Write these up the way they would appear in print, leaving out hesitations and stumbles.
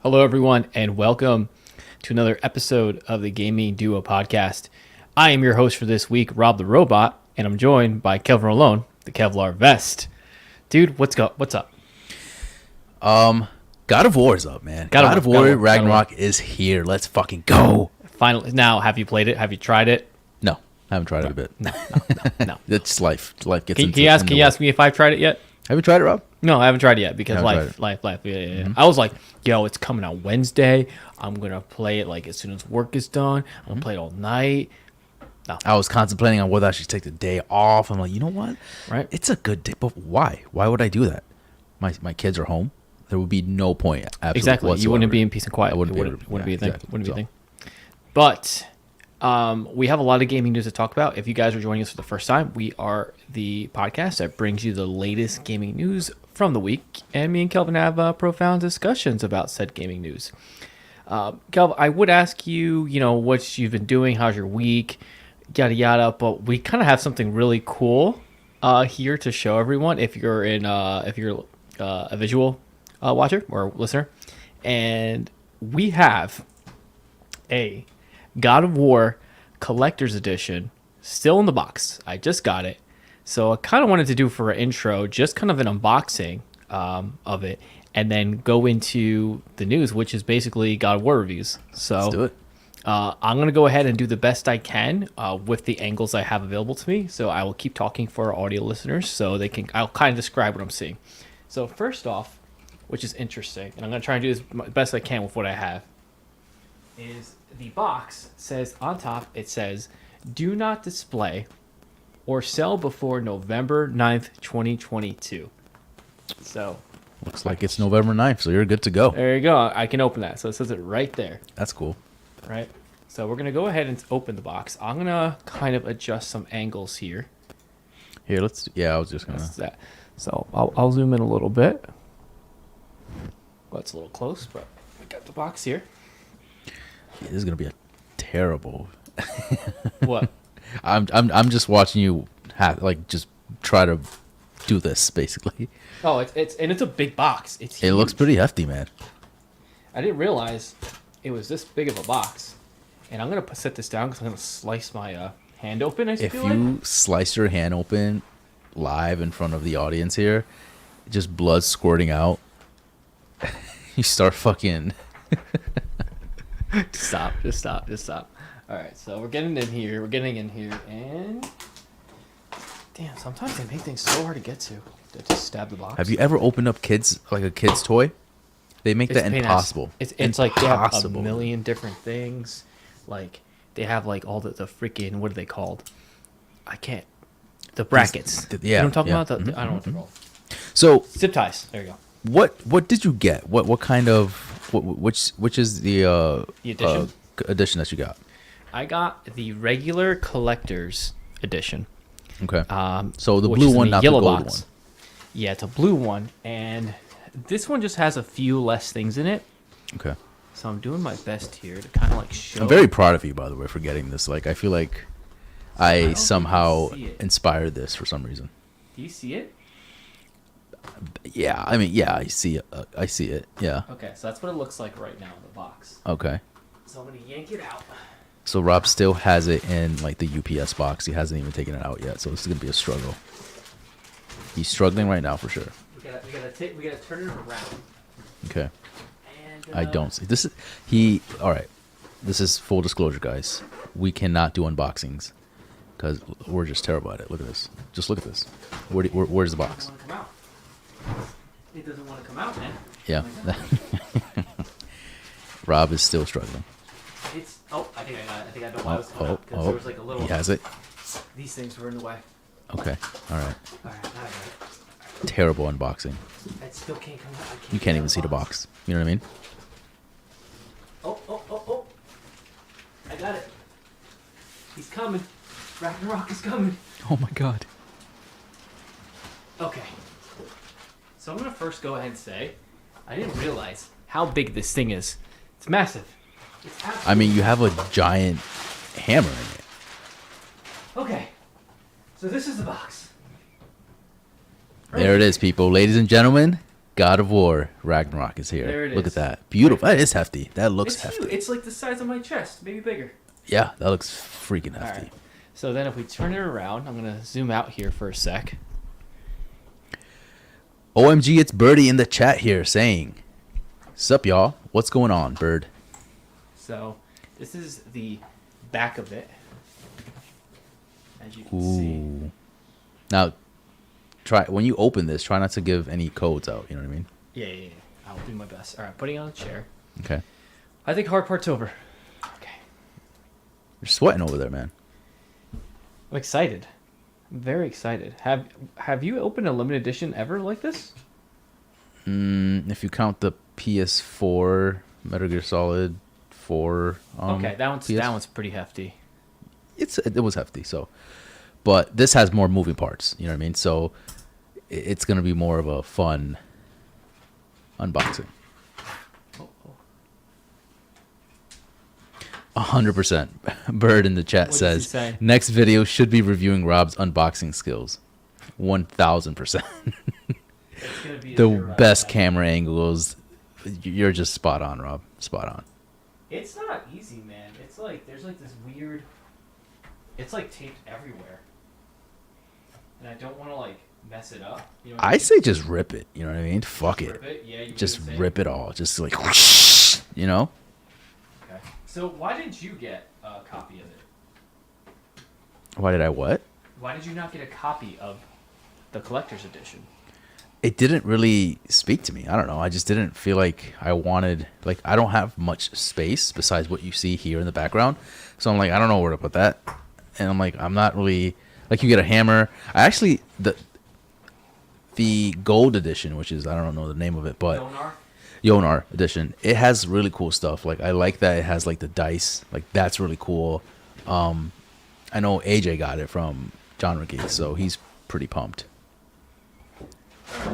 Hello, everyone, and welcome to another episode of the Gaming Duo podcast. I am your host for this week, Rob the Robot, and I'm joined by Kelvin Rolone, the Kevlar Vest. Dude, what's up? God of War is up, man. God of War Ragnarok is here. Let's fucking go. Finally, now, have you played it? Have you tried it? No, I haven't tried it a bit. No. It's life. Life gets Can you ask me if I've tried it yet? Have you tried it, Rob? No, I haven't tried it yet because life. Yeah. Mm-hmm. I was like, yo, it's coming out Wednesday. I'm going to play it like as soon as work is done. I'm going to play it all night. No. I was contemplating on whether I should take the day off. I'm like, you know what? Right. It's a good day, but why? Why would I do that? My kids are home. There would be no point. Exactly. Whatsoever. You wouldn't be in peace and quiet. I wouldn't be a thing. Exactly. Wouldn't be a thing. But we have a lot of gaming news to talk about. If you guys are joining us for the first time, we are the podcast that brings you the latest gaming news from the week. And me and Kelvin have profound discussions about said gaming news. Kelvin, I would ask you, what you've been doing, how's your week, yada, yada. But we kind of have something really cool here to show everyone if you're a visual watcher or listener. And we have a God of War Collector's Edition still in the box. I just got it. So I kind of wanted to do for an intro, just kind of an unboxing of it, and then go into the news, which is basically God of War reviews. So let's do it. I'm going to go ahead and do the best I can with the angles I have available to me. So I will keep talking for our audio listeners so I'll kind of describe what I'm seeing. So first off, which is interesting, and I'm going to try and do as best I can with what I have, is the box says on top, it says, do not display or sell before November 9th, 2022. So looks like it's November 9th, so you're good to go. There you go. I can open that. So it says it right there. That's cool. Right. So we're going to go ahead and open the box. I'm going to kind of adjust some angles here. Here, I was just going to. So I'll zoom in a little bit. Well, it's a little close, but we got the box here. This is going to be a terrible. What? I'm just watching you just try to do this basically. Oh, it's a big box. It looks pretty hefty, man. I didn't realize it was this big of a box. And I'm gonna set this down because I'm gonna slice my hand open. If you slice your hand open live in front of the audience here, just blood squirting out, you start fucking. Just stop. All right, so we're getting in here, and damn, sometimes they make things so hard to get to. They just stab the box. Have you ever opened up a kid's toy? They make that impossible. It's like they have a million different things. Like they have like all the freaking, what are they called? I can't. The brackets. Yeah, you know what I'm talking about? Mm-hmm. I don't know what they're called. So zip ties. There you go. What did you get? What kind of which is the edition? Edition that you got? I got the regular collector's edition. Okay. So the blue one, not the gold one. Yeah, it's a blue one, and this one just has a few less things in it. Okay. So I'm doing my best here to kind of like show. I'm very proud of you, by the way, for getting this. Like, I feel like I somehow inspired this for some reason. Do you see it? Yeah, I mean, yeah, I see it. I see it. Yeah. Okay, so that's what it looks like right now in the box. Okay. So I'm gonna yank it out. So Rob still has it in like the UPS box. He hasn't even taken it out yet. So this is gonna be a struggle. He's struggling right now for sure. We gotta turn it around. Okay. And, I don't see this. All right. This is full disclosure, guys. We cannot do unboxings because we're just terrible at it. Look at this. Just look at this. Where's the box? It doesn't want to come out, man. Yeah. Rob is still struggling. I think I got it. I think I know why it was coming out, because there was like a little. He has it. These things were in the way. Okay. All right. All right. Terrible unboxing. It still can't come out. You can't even see the box. You know what I mean? Oh. I got it. He's coming. Ragnarok is coming. Oh my god. Okay. So I'm going to first go ahead and say, I didn't realize how big this thing is. It's massive. I mean, you have a giant hammer in it. Okay. So this is the box. There it is, people. Ladies and gentlemen, God of War Ragnarok is here. There it Look is. at that. Beautiful. That is hefty. That looks It's hefty. huge. It's like the size of my chest, maybe bigger. Yeah, that looks freaking All hefty. right. So then if we turn it around, I'm going to zoom out here for a sec. OMG, it's Birdie in the chat here saying, "Sup, y'all? What's going on, Bird?" So this is the back of it, as you can Ooh. see. Now, try when you open this. Try not to give any codes out. You know what I mean? Yeah. I'll do my best. All right, putting it on a chair. Okay. I think hard part's over. Okay. You're sweating over there, man. I'm excited. I'm very excited. Have you opened a limited edition ever like this? If you count the PS4 Metal Gear Solid 4. Okay, that PS one's pretty hefty. It was hefty. So, but this has more moving parts. You know what I mean? So, it's gonna be more of a fun unboxing. 100%. Bird in the chat What does he says say? next video should be reviewing Rob's unboxing skills. 1000%. It's gonna be The your, best camera angles. You're just spot on, Rob. Spot on. It's not easy, man. It's like there's like this weird. It's like taped everywhere, and I don't want to like mess it up. You know what I I mean? say just rip it. You know what I mean? Fuck it. Rip it. Yeah, you Just do the same? rip it all. Just like whoosh, you know? Okay. So why didn't you get a copy of it? Why did I what? Why did you not get a copy of the collector's edition? It didn't really speak to me. I don't know. I just didn't feel like I wanted, like, I don't have much space besides what you see here in the background. So I'm like, I don't know where to put that. And I'm like, I'm not really, like, you get a hammer. I actually, the gold edition, which is, I don't know the name of it, but Donar? Yonar edition, it has really cool stuff. Like, I like that it has like the dice. Like, that's really cool. I know AJ got it from Genre Geek, so he's pretty pumped.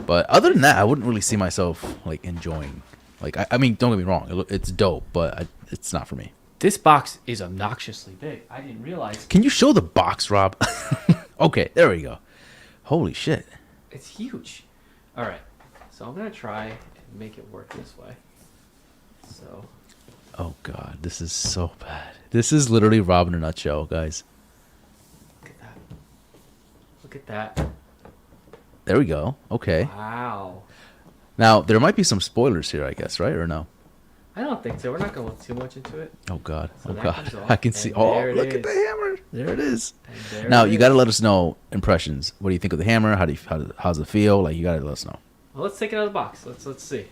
But other than that, I wouldn't really see myself like enjoying. Like, I mean, don't get me wrong, it's dope, but it's not for me. This box is obnoxiously big. I didn't realize. Can you show the box, Rob? Okay, there we go. Holy shit. It's huge. All right. So I'm going to try and make it work this way. So. Oh god, this is so bad. This is literally Rob in a nutshell, guys. Look at that. Look at that. There we go. Okay. Wow. Now, there might be some spoilers here, I guess, right? Or no? I don't think so. We're not going to look too much into it. Oh god. So Oh that god. comes off, I can and see. there Oh, it look at is. the hammer. There it is. And there Now, it you got to is. let us know impressions. What do you think of the hammer? How's it feel? Like, you got to let us know. Well, let's take it out of the box. Let's see.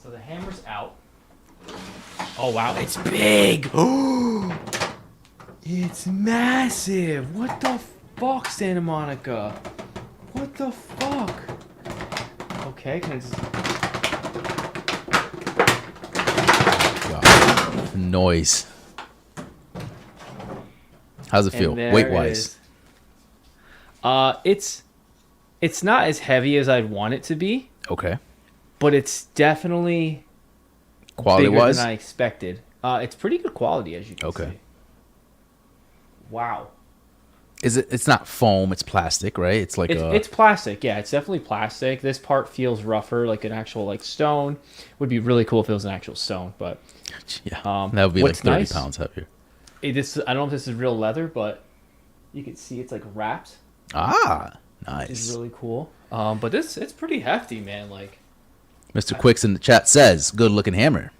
So the hammer's out. Oh wow, it's big. It's massive. What the fuck, Santa Monica? What the fuck? Okay, can I just... God. Noise. How's it feel? And there Weight it wise. is. It's not as heavy as I'd want it to be, Okay. but it's definitely Quality bigger wise. than I expected. It's pretty good quality, as you can Okay. see. Wow. It's not foam, it's plastic, right? It's like It's plastic, yeah. It's definitely plastic. This part feels rougher, like an actual like stone. Would be really cool if it was an actual stone, but yeah. That would be like what's 30 nice- pounds heavier. I don't know if this is real leather, but you can see it's like wrapped. Ah, It's nice. really cool. But it's pretty hefty, man. Like, Mr. Quicks in the chat says, good looking hammer.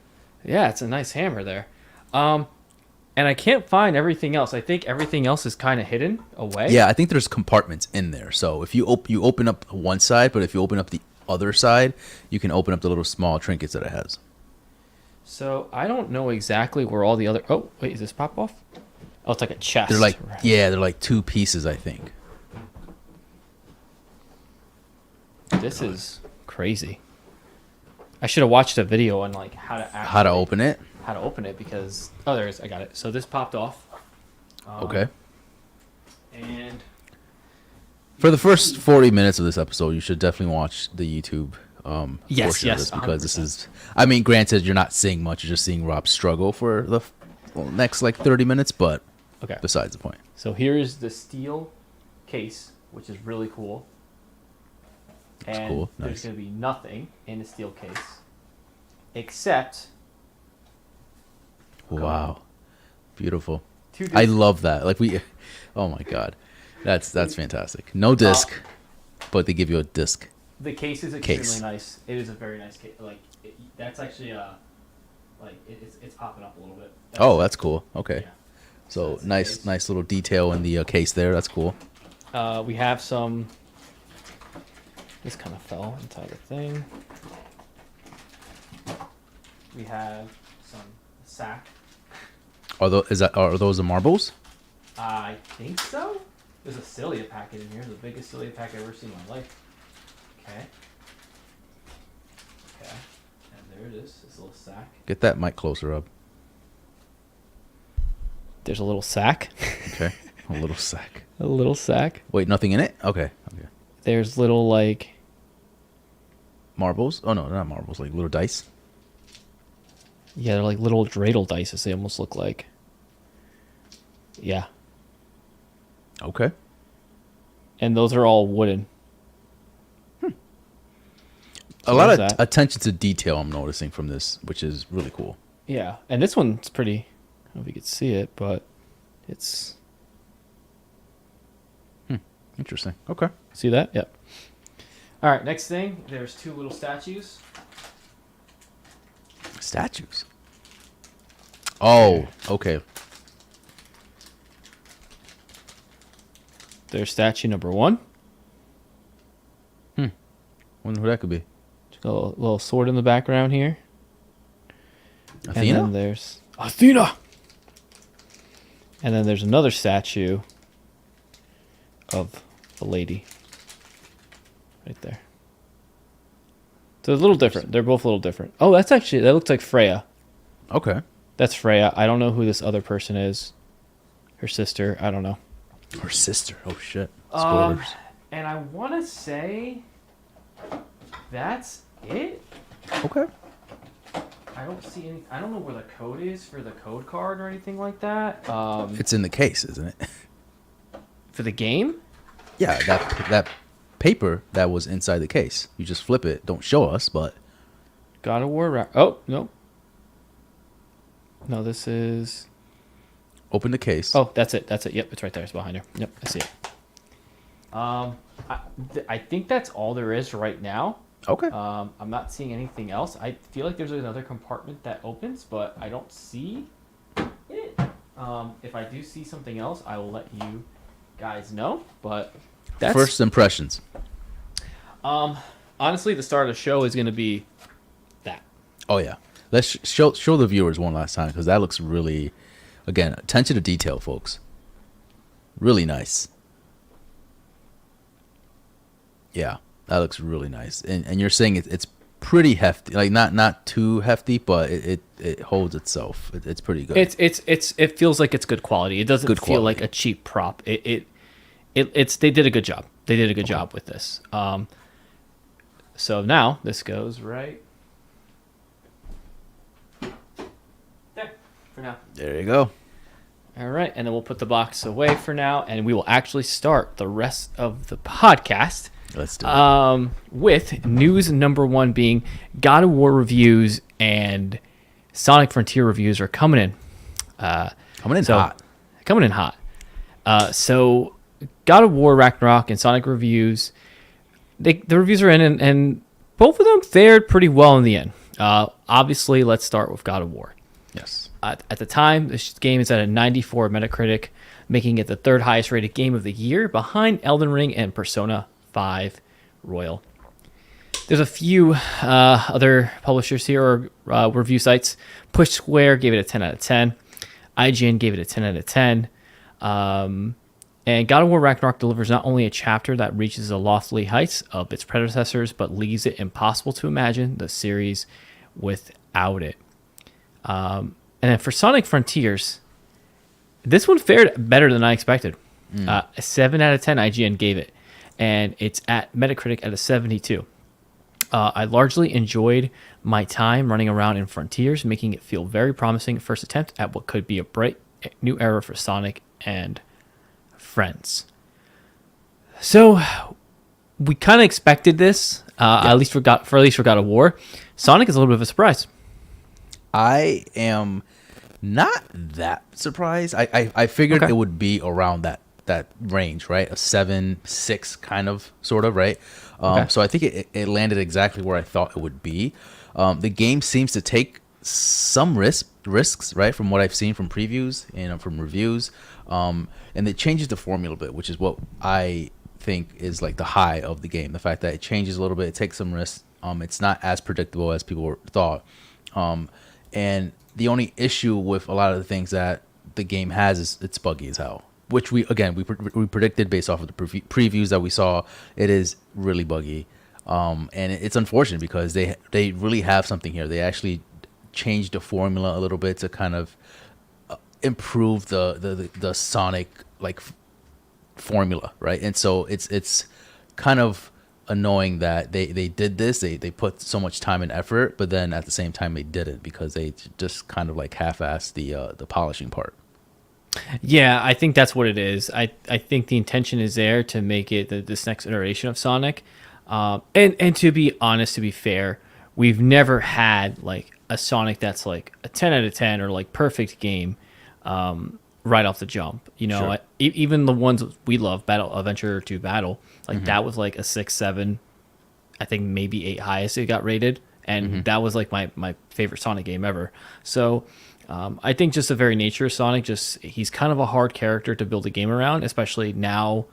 yeah, it's a nice hammer there. And I can't find everything else. I think everything else is kind of hidden away. Yeah, I think there's compartments in there. So if you open up one side, but if you open up the other side, you can open up the little small trinkets that it has. So I don't know exactly where all the other. Oh wait, is this pop off? Oh, it's like a chest. They're like they're like two pieces, I think. This is crazy. I should have watched a video on like how to open it. how to open it because there it is. I got it. So this popped off. Okay. And For the first 40 minutes of this episode, you should definitely watch the YouTube Yes, portion yes, of this because this 100%. is. I mean, granted, you're not seeing much; you're just seeing Rob struggle for the next like 30 minutes. But okay. besides the point. So here's the steel case, which is really cool. And cool. there's Nice. going to be nothing in the steel case except Wow. Beautiful. 2 I discs. love that. Like oh my god. That's fantastic. No disc, but they give you a disc. The case is extremely Case. nice. It is a very nice case. Like that's actually it's popping up a little bit. That's cool. Okay. Yeah. So That's the nice case. nice little detail in the case there. That's cool. We have some. This kind of fell inside the thing. We have some sack. Are those the marbles? I think so. There's a Cilia packet in here. The biggest Cilia pack I've ever seen in my life. Okay. Okay. And there it is. This little sack. Get that mic closer up. There's a little sack. Okay. A little sack. A little sack. Wait, nothing in it? Okay. Okay. There's little like. Marbles? Oh no, not marbles. Like little dice. Yeah, they're like little dreidel dice. They almost look like. Yeah. Okay. And those are all wooden. A lot of that. attention to detail I'm noticing from this, which is really cool. Yeah, and this one's pretty. I don't know if you could see it, but it's. Interesting. Okay. See that? Yep. All right, next thing. There's 2 little statues. Statues. Oh, okay. There's statue number 1. Wonder who that could be. Got a little sword in the background here. And Athena? then there's Athena. And then there's another statue of the lady. Right there. So they're a little different. They're both a little different. Oh, that looks like Freya. Okay. That's Freya. I don't know who this other person is. Her sister. I don't know. Her sister. Oh shit. Spoilers. And I want to say that's it. Okay. I don't see any. I don't know where the code is for the code card or anything like that. It's in the case, isn't it? For the game? Yeah, that paper that was inside the case. You just flip it. Don't show us, but God of War. Oh no. No, this is. open the case. Oh, that's it. That's it. Yep, it's right there. It's behind her. Yep, I see it. I think that's all there is right now. Okay. I'm not seeing anything else. I feel like there's another compartment that opens, but I don't see it. If I do see something else, I will let you guys know. But that's First impressions. honestly, the start of the show is going to be that. Oh yeah. Let's show the viewers one last time because that looks really, again, attention to detail, folks. Really nice. Yeah, that looks really nice. And you're saying it's pretty hefty, like not too hefty, but it holds itself. It's pretty good. It feels like it's good quality. It doesn't Good feel like quality. a cheap prop. It's they did a good job. They did a good job with this. So now this goes right there for now. There you go. All right, and then we'll put the box away for now, and we will actually start the rest of the podcast. Let's do it. With news number 1 being God of War reviews and Sonic Frontier reviews are coming in. Coming in hot. Coming in hot. So God of War Ragnarok and Sonic reviews, the reviews are in, and both of them fared pretty well in the end. Obviously, let's start with God of War. Yes. At the time, this game is at a 94 Metacritic, making it the 3rd highest rated game of the year, behind Elden Ring and Persona 5 Royal. There's a few other publishers here or review sites. Push Square gave it a 10 out of 10. IGN gave it a 10 out of 10. And God of War Ragnarok delivers not only a chapter that reaches the lofty heights of its predecessors, but leaves it impossible to imagine the series without it. And then for Sonic Frontiers, this one fared better than I expected. A 7 out of 10 IGN gave it, and it's at Metacritic at a 72. I largely enjoyed my time running around in Frontiers, making it feel very promising first attempt at what could be a bright new era for Sonic and friends. So, we kind of expected this. At least for God of War. Sonic is a little bit of a surprise. I am not that surprised. I figured it would be around that range, right? A 7, 6 kind of, sort of, right? So I think it landed exactly where I thought it would be. The game seems to take some risks, right? From what I've seen from previews and from reviews. And it changes the formula a bit, which is what I think is like the high of the game. The fact that it changes a little bit, it takes some risks. It's not as predictable as people thought. And the only issue with a lot of the things that the game has is it's buggy as hell, which we predicted based off of the previews that we saw. It is really buggy. And it's unfortunate because they really have something here. They actually changed the formula a little bit to kind of improve the Sonic like formula, right? And so it's kind of annoying that they did this. They put so much time and effort, but then at the same time they didn't, because they just kind of like half-assed the polishing part. Yeah, I think that's what it is. I think the intention is there to make it this next iteration of Sonic. And to be honest, to be fair, we've never had like a Sonic that's like a 10 out of 10 or like perfect game right off the jump. You know, Sure. Even the ones we love, Adventure to Battle, like that was like a 6, 7, I think maybe 8 highest it got rated. And that was like my favorite Sonic game ever. So I think just the very nature of Sonic, just he's kind of a hard character to build a game around, especially now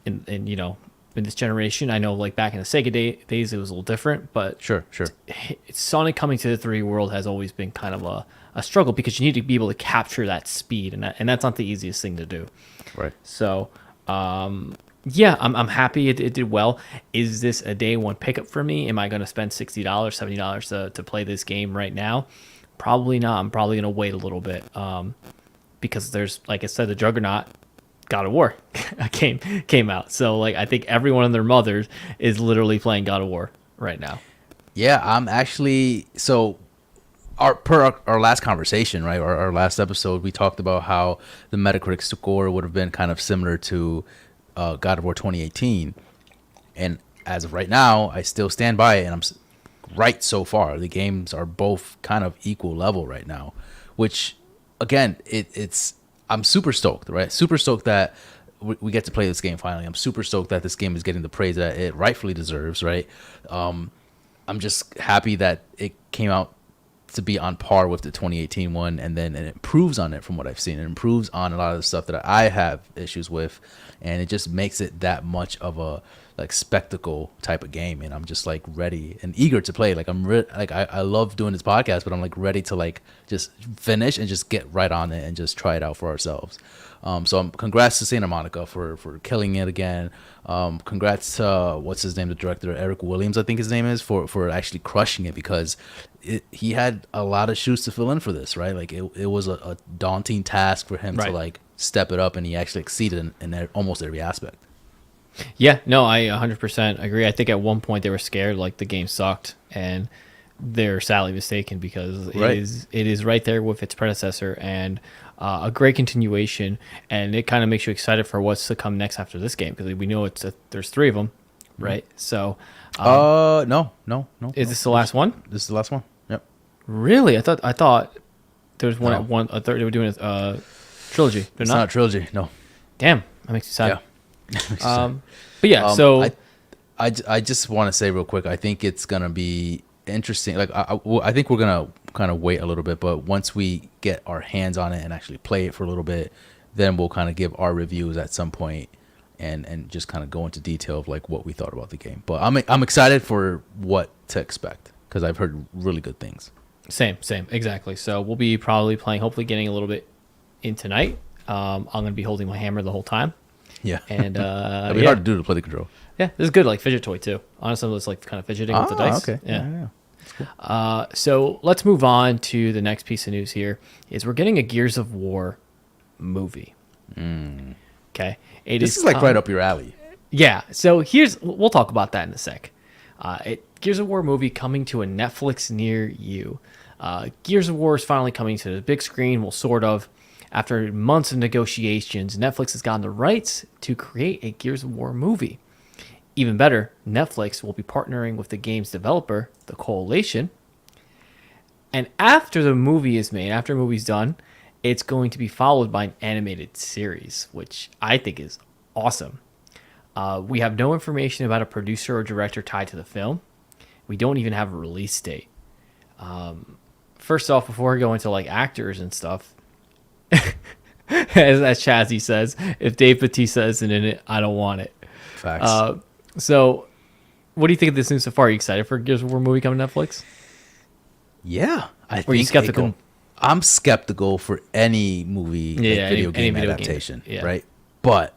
in you know, in this generation. I know like back in the Sega days it was a little different, but Sure. Sonic coming to the 3D world has always been kind of a struggle, because you need to be able to capture that speed, and that's not the easiest thing to do. Right. So yeah, I'm happy it did well. Is this a day one pickup for me? Am I going to spend $60, $70 to play this game right now? Probably not. I'm probably going to wait a little bit, because there's, like I said, the Juggernaut God of War came out. So like I think everyone and their mothers is literally playing God of War right now. Yeah, I'm actually our last conversation, right? Our last episode, we talked about how the Metacritic score would have been kind of similar to God of War 2018, and as of right now, I still stand by it, and I'm right so far. The games are both kind of equal level right now, which again, it's I'm super stoked, right? Super stoked that we get to play this game finally. I'm super stoked that this game is getting the praise that it rightfully deserves, right? I'm just happy that it came out to be on par with the 2018 one, and then it improves on it from what I've seen. It improves on a lot of the stuff that I have issues with, and it just makes it that much of a like spectacle type of game. And I'm just like ready and eager to play. Like I love doing this podcast, but I'm like ready to like just finish and just get right on it and just try it out for ourselves. So congrats to Santa Monica for killing it again. Congrats to what's his name, the director, Eric Williams, I think his name is, for actually crushing it, because he had a lot of shoes to fill in for this, right? Like it was a daunting task for him to like step it up, and he actually exceeded in almost every aspect. Yeah, no, I 100% agree. I think at one point they were scared like the game sucked, and they're sadly mistaken, because it is right there with its predecessor, and a great continuation, and it kind of makes you excited for what's to come next after this game, because we know there's 3 of them, right? So no. Is this the last one? This is the last one. Yep. Really? I thought there was one at one. I thought they were doing a trilogy. They're It's not a trilogy. No. Damn, that makes you sad. Yeah. But yeah, so I just want to say real quick, I think it's gonna be interesting. Like I think we're gonna kind of wait a little bit, but once we get our hands on it and actually play it for a little bit, then we'll kind of give our reviews at some point and just kind of go into detail of like what we thought about the game. But I'm excited for what to expect, because I've heard really good things. Same, exactly. So we'll be probably playing, hopefully getting a little bit in tonight. I'm gonna be holding my hammer the whole time. Yeah. And it'll be hard to do to play the control. Yeah, this is good, like fidget toy too. Honestly, it's like kind of fidgeting with the dice. Okay. Yeah. Cool. So let's move on to the next piece of news here. Is we're getting a Gears of War movie. Okay. This is like right up your alley. Yeah. So we'll talk about that in a sec. Gears of War movie coming to a Netflix near you. Gears of War is finally coming to the big screen. Well, sort of. After months of negotiations, Netflix has gotten the rights to create a Gears of War movie. even better, Netflix will be partnering with the game's developer, the Coalition. And after the movie is made, after the movie's done, it's going to be followed by an animated series, which I think is awesome. We have no information about a producer or director tied to the film. We don't even have a release date. First off, before I go into like actors and stuff, as Chazzy says, if Dave Bautista isn't in it, I don't want it. Facts. So, what do you think of this news so far? Are you excited for Gears of War movie coming to Netflix? Yeah, I think. Or are you skeptical? I'm skeptical for any movie, video game adaptation, right? But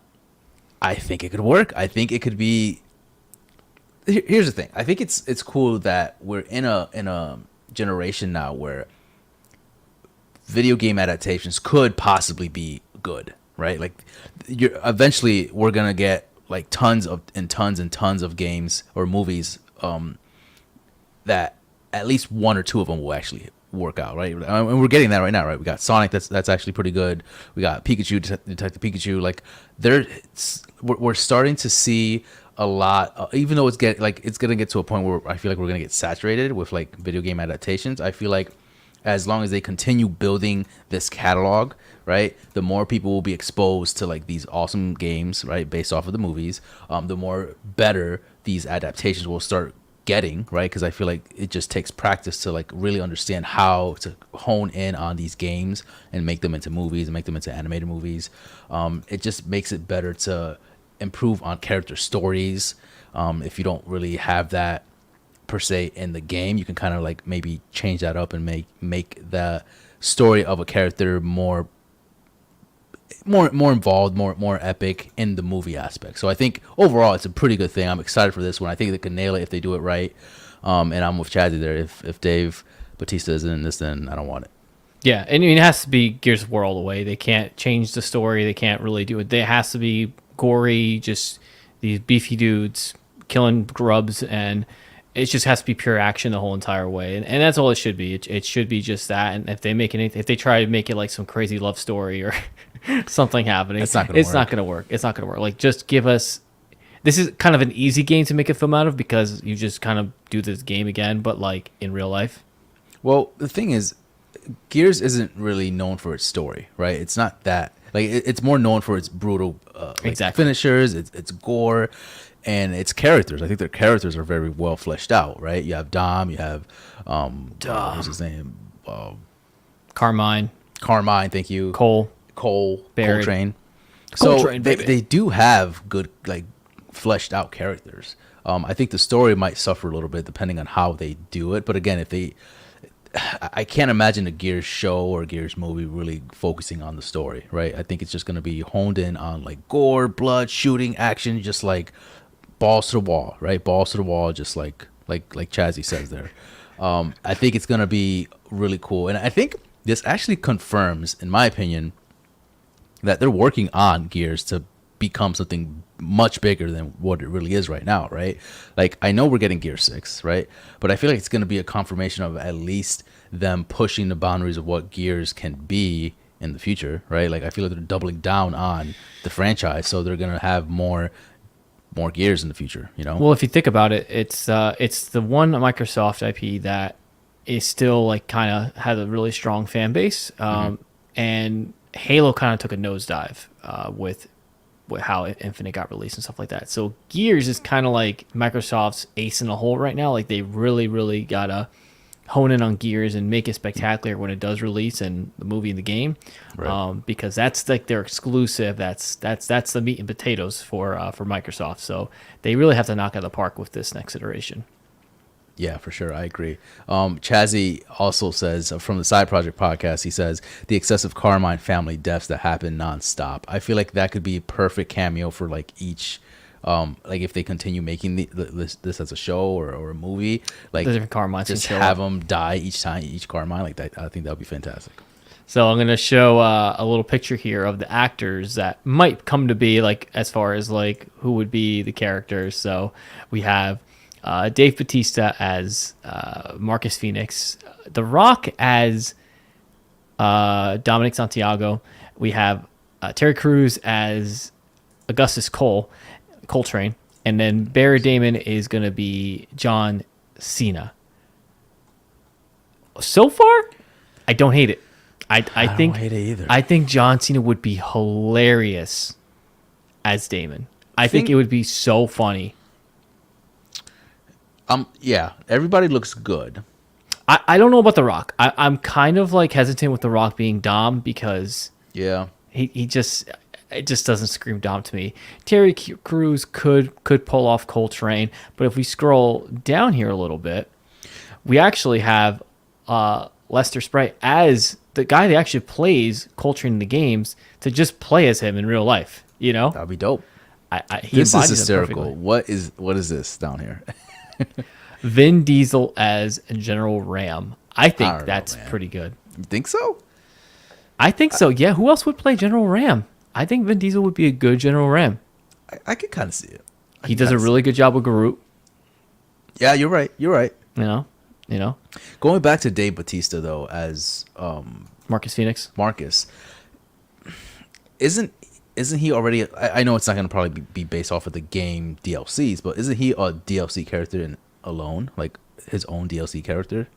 I think it could work. I think it could be. Here's the thing. I think it's cool that we're in a generation now where video game adaptations could possibly be good, right? Like, eventually we're gonna get like tons of games or movies that at least one or two of them will actually work out, right? And we're getting that right now, right? We got Sonic, that's actually pretty good. We got Pikachu, Detective Pikachu. Like, we're starting to see a lot. Even though it's gonna get to a point where I feel like we're gonna get saturated with like video game adaptations. I feel like as long as they continue building this catalog, right, the more people will be exposed to like these awesome games, right, based off of the movies. The more better these adaptations will start getting, right? Because I feel like it just takes practice to like really understand how to hone in on these games and make them into movies and make them into animated movies. It just makes it better to improve on character stories. If you don't really have that per se in the game, you can kind of like maybe change that up and make the story of a character more involved, more epic in the movie aspect. So I think overall it's a pretty good thing. I'm excited for this one. I think they can nail it if they do it right. And I'm with Chazzy there. If Dave Bautista isn't in this, then I don't want it. Yeah, and it has to be Gears of War all the way. They can't change the story. They can't really do it. It has to be gory, just these beefy dudes killing grubs, and it just has to be pure action the whole entire way. And that's all it should be. It should be just that. And if they try to make it like some crazy love story or something happening, it's not going to work. It's not going to work. Like, just give us. This is kind of an easy game to make a film out of because you just kind of do this game again, but like in real life. Well, the thing is, Gears isn't really known for its story, right? It's not that. Like, it's more known for its brutal finishers, its gore, and its characters. I think their characters are very well fleshed out, right? You have Dom, you have what's his name? Carmine, thank you. Cole, Barrett. Coltrane. So they do have good, like, fleshed out characters. I think the story might suffer a little bit depending on how they do it. But again, I can't imagine a Gears show or a Gears movie really focusing on the story, right? I think it's just going to be honed in on like gore, blood, shooting, action, just like balls to the wall, right? Balls to the wall, just like Chazzy says there. I think it's going to be really cool. And I think this actually confirms, in my opinion, that they're working on Gears to become something much bigger than what it really is right now, right? Like, I know we're getting Gear 6, right? But I feel like it's going to be a confirmation of at least them pushing the boundaries of what Gears can be in the future, right? Like, I feel like they're doubling down on the franchise, so they're going to have more Gears in the future, you know? Well, if you think about it, it's the one Microsoft IP that is still like kind of has a really strong fan base, and Halo kind of took a nosedive with how Infinite got released and stuff like that. So Gears is kind of like Microsoft's ace in the hole right now. Like, they really, really gotta hone in on Gears and make it spectacular when it does release in the movie and the game, right? Because that's like their exclusive. That's the meat and potatoes for Microsoft. So they really have to knock out of the park with this next iteration. Yeah, for sure. I agree. Chazzy also says, from the Side Project podcast, he says, the excessive Carmine family deaths that happen nonstop. I feel like that could be a perfect cameo for like each, like if they continue making this as a show or a movie, like the different Carmines, just have them die each Carmine. Like that, I think that would be fantastic. So I'm going to show a little picture here of the actors that might come to be, like, as far as like who would be the characters. So we have Dave Bautista as Marcus Phoenix, The Rock as Dominic Santiago. We have Terry Crews as Augustus Coltrane, and then Barry Damon is going to be John Cena. So far, I don't hate it. I think don't hate it either. I think John Cena would be hilarious as Damon. I think it would be so funny. Yeah, everybody looks good. I don't know about The Rock. I'm kind of like hesitant with The Rock being Dom because it just doesn't scream Dom to me. Terry Crews could pull off Coltrane, but if we scroll down here a little bit, we actually have Lester Sprite as the guy that actually plays Coltrane in the games to just play as him in real life. You know, That'd be dope. This is hysterical. What is this down here? Vin Diesel as General Ram. I think that's pretty good. You think so? I think so. Yeah. Who else would play General Ram? I think Vin Diesel would be a good General Ram. I could kind of see it. He does a really good job with Garut. Yeah, you're right. You know. Going back to Dave Bautista though, as Marcus Phoenix. Isn't he already? I know it's not going to probably be based off of the game DLCs, but isn't he a DLC character alone, like his own DLC character?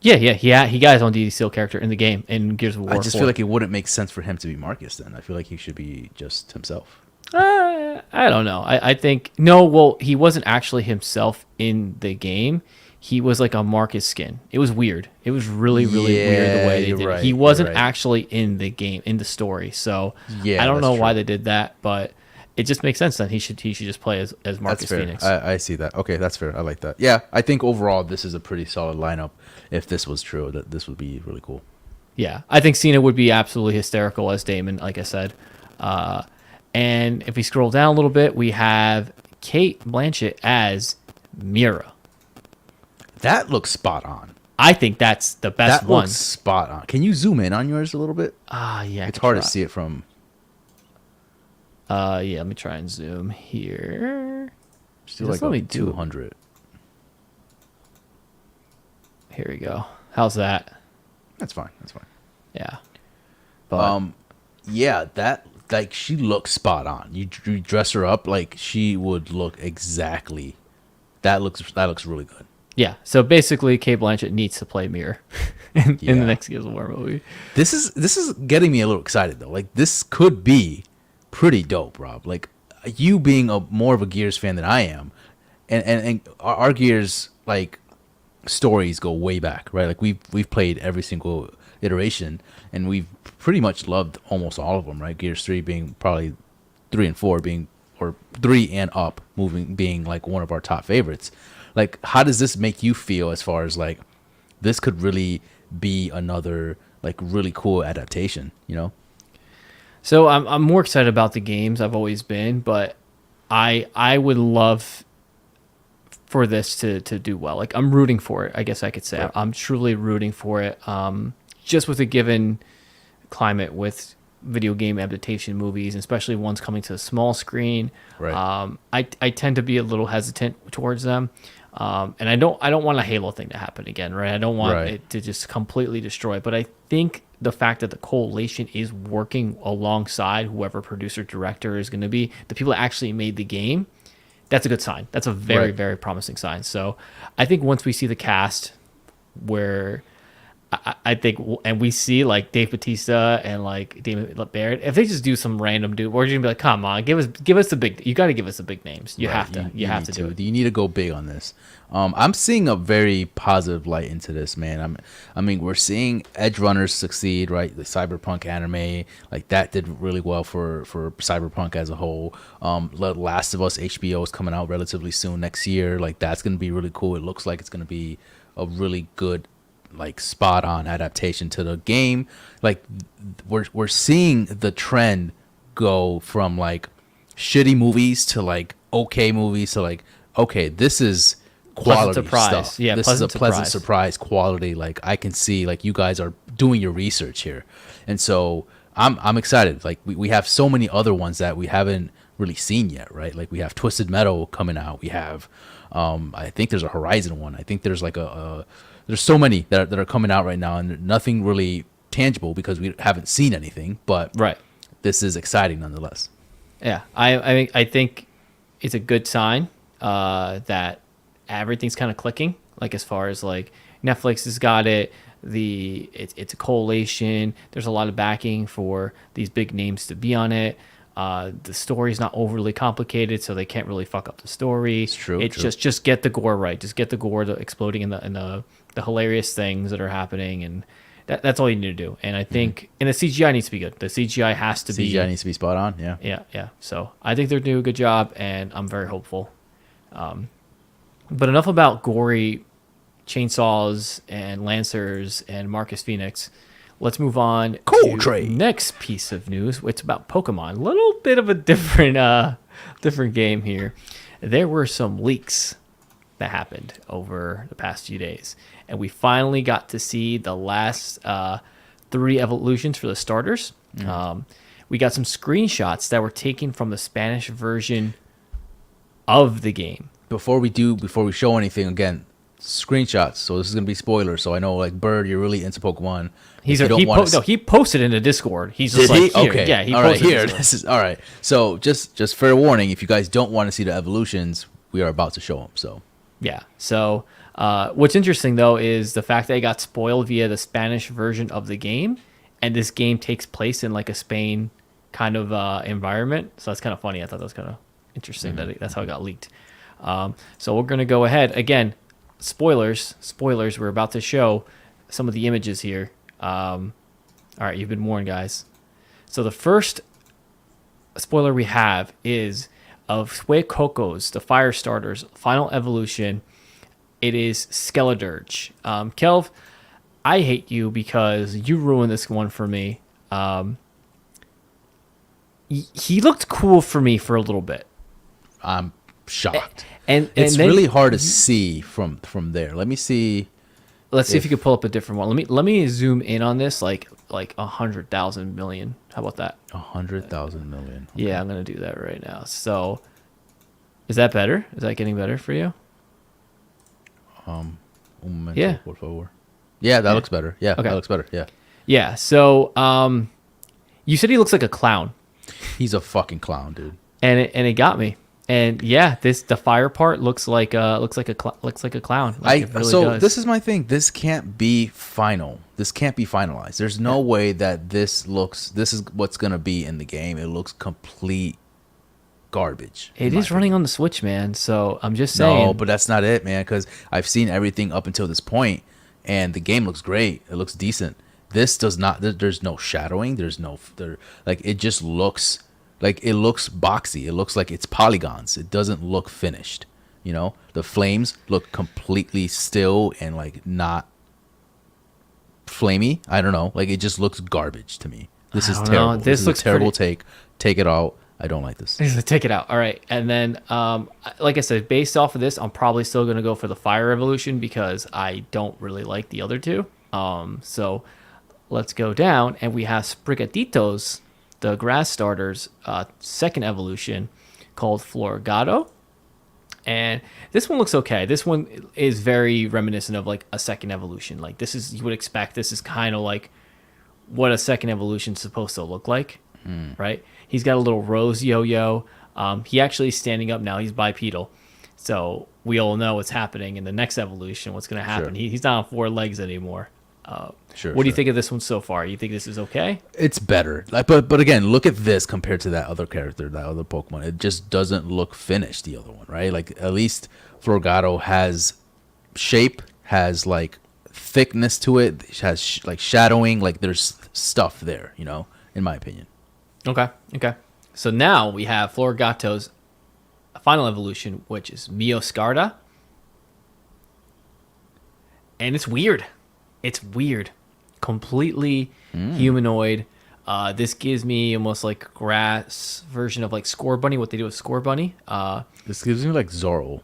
Yeah. He got his own DLC character in the game in Gears of War. I just feel like it wouldn't make sense for him to be Marcus. Then I feel like he should be just himself. I don't know. I think no. Well, he wasn't actually himself in the game. He was like a Marcus skin. It was weird. It was really weird the way they did it. He wasn't actually in the game, in the story. So I don't know why they did that, but it just makes sense then. He should just play as Marcus Phoenix. I see that. Okay, that's fair. I like that. Yeah, I think overall this is a pretty solid lineup. If this was true, that this would be really cool. Yeah, I think Cena would be absolutely hysterical as Damon, like I said. And if we scroll down a little bit, we have Kate Blanchett as Mira. That looks spot on. I think that's the best one. That looks spot on. Can you zoom in on yours a little bit? Yeah. It's hard to see it from. Yeah, let me try and zoom here. Still like 200. Here we go. How's that? That's fine. Yeah. But, yeah, that like she looks spot on. You dress her up like she would look exactly. That looks really good. Yeah. So basically, Kate Blanchett needs to play Mira in the next Gears of War movie. This is getting me a little excited though. Like this could be pretty dope, Rob. Like you being more of a Gears fan than I am, and our Gears like stories go way back, right? Like we've played every single iteration, and we've pretty much loved almost all of them, right? Gears 3 being probably 3 and 4 being, or 3 and up being like one of our top favorites. Like, how does this make you feel as far as like this could really be another like really cool adaptation, you know? So I'm more excited about the games. I've always been, but I would love for this to do well. Like I'm rooting for it. I guess I could say. Right. I'm truly rooting for it. Just with a given climate with video game adaptation movies, especially ones coming to the small screen. Right. I tend to be a little hesitant towards them. And I don't want a Halo thing to happen again, right? I don't want it to just completely destroy it. But I think the fact that the coalition is working alongside whoever producer director is going to be, the people that actually made the game, that's a good sign. That's a very, very promising sign. So I think once we see the cast where I think, and we see like Dave Bautista and like Damon Barrett, if they just do some random dude, we're just gonna be like, come on, give us the big. You got to give us the big names. You have to. You have to do it. You need to go big on this. I'm seeing a very positive light into this, man. I mean, we're seeing edge runners succeed, right? The cyberpunk anime, like that did really well for cyberpunk as a whole. The Last of Us HBO is coming out relatively soon next year. Like that's gonna be really cool. It looks like it's gonna be a really good, like spot on adaptation to the game. Like we're seeing the trend go from like shitty movies to like okay movies to like okay, this is quality stuff. Yeah, this is a pleasant surprise quality. Like I can see like you guys are doing your research here, and so I'm excited. Like we have so many other ones that we haven't really seen yet, right? Like we have Twisted Metal coming out. We have I think there's a Horizon one. I think there's like there's so many that are coming out right now, and nothing really tangible because we haven't seen anything. But this is exciting nonetheless. Yeah, I think it's a good sign that everything's kind of clicking. Like as far as like Netflix has got it, it's a collation. There's a lot of backing for these big names to be on it. The story's not overly complicated, so they can't really fuck up the story. It's true. It's true. just get the gore right. Just get the gore, the exploding, and the hilarious things that are happening, and that's all you need to do. And I think, and the CGI needs to be good. The CGI has to be. CGI needs to be spot on. Yeah. Yeah. So I think they're doing a good job, and I'm very hopeful. But enough about gory chainsaws and lancers and Marcus Phoenix. Let's move on to the next piece of news. It's about Pokemon. A little bit of a different game here. There were some leaks that happened over the past few days, and we finally got to see the last 3 evolutions for the starters. We got some screenshots that were taken from the Spanish version of the game. Before we show anything, again, screenshots. So this is gonna be spoilers. So I know, like, Bird, you're really into Pokemon. He posted in the Discord. He's just like, here. Okay. Yeah, he all right, posted here. This is all right. So just fair warning, if you guys don't want to see the evolutions, we are about to show them. So yeah. So what's interesting though is the fact that it got spoiled via the Spanish version of the game, and this game takes place in like a Spain kind of environment. So that's kind of funny. I thought that was kind of interesting that's how it got leaked. So we're gonna go ahead again. Spoilers. We're about to show some of the images here. All right, you've been warned, guys. So the first spoiler we have is of Suecoco's, the fire starter's final evolution. It is Skeledirge. Kelv, I hate you because you ruined this one for me. He looked cool for me for a little bit. I'm shocked. And it's then, really hard to see from there. Let me see. Let's see if you could pull up a different one. Let me zoom in on this like 100,000 million. How about that? 100,000 million. Okay. Yeah, I'm gonna do that right now. So, is that better? Is that getting better for you? Yeah. Por favor. Yeah, that looks better. Yeah, okay. That looks better. Yeah. Yeah. So, you said he looks like a clown. He's a fucking clown, dude. And it got me. And yeah, the fire part looks like a clown. Like it really does. This is my thing. This can't be final. This can't be finalized. There's no way that this is what's gonna be in the game. It looks complete garbage. It is running on the Switch, man. So I'm just saying. No, but that's not it, man. Because I've seen everything up until this point, and the game looks great. It looks decent. This does not. There's no shadowing. It just looks. Like, it looks boxy. It looks like it's polygons. It doesn't look finished. You know, the flames look completely still and like not flamey. I don't know. Like, it just looks garbage to me. This is terrible. This looks a terrible take. Take it out. I don't like this. Take it out. All right. And then, like I said, based off of this, I'm probably still going to go for the fire evolution because I don't really like the other two. So let's go down, and we have Sprigatito's, the grass starter's second evolution, called Floragato. And this one looks okay. This one is very reminiscent of like a second evolution. Like, this is, you would expect this is kind of like what a second evolution is supposed to look like, right? He's got a little rose yo-yo. He actually is standing up now. He's bipedal. So we all know what's happening in the next evolution, what's going to happen. Sure. He's not on 4 legs anymore. What do you think of this one so far? You think this is okay? It's better. Like, but again, look at this compared to that other character, that other Pokemon. It just doesn't look finished, the other one, right? Like, at least Floragato has shape, has like thickness to it, has like shadowing, like there's stuff there, you know, in my opinion. Okay. So now we have Floragato's final evolution, which is Mioscarda. And it's weird. Completely humanoid. This gives me almost like grass version of like Score Bunny, what they do with Score Bunny. This gives me like Zoro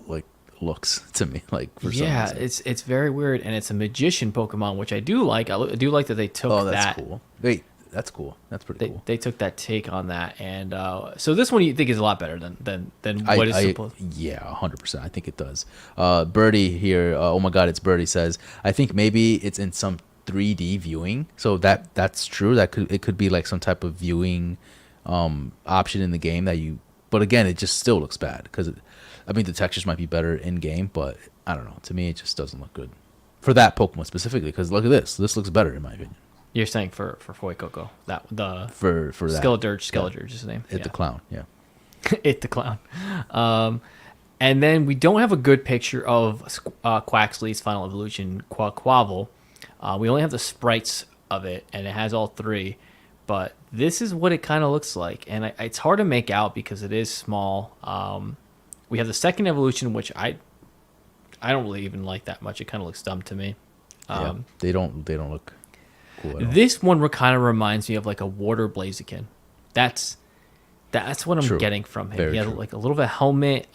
like looks to me, like, for some reason. It's very weird, and it's a magician Pokemon, which I do like. I do like that they took that. Cool. Wait, that's cool. That's pretty cool. They took that take on that, and so this one you think is a lot better than what is supposed. Yeah, 100%. I think it does. Birdie here. Oh my God, it's Birdie says. I think maybe it's in some 3D viewing. So that's true. It could be like some type of viewing option in the game that you But again, it just still looks bad because, I mean, the textures might be better in game, but I don't know. To me, it just doesn't look good for that Pokemon specifically. Because look at this. This looks better in my opinion. You're saying for Fuecoco, that the For that. Skeledirge is his name. The clown. Yeah. It the clown. And then we don't have a good picture of Quaxly's final evolution, Quaquaval. We only have the sprites of it, and it has all three. But this is what it kind of looks like, and it's hard to make out because it is small. We have the second evolution, which I don't really even like that much. It kind of looks dumb to me. Yeah, they don't look cool at all. This one kind of reminds me of like a Water Blaziken. That's what I'm getting from him. Very he has true. like a little bit of helmet.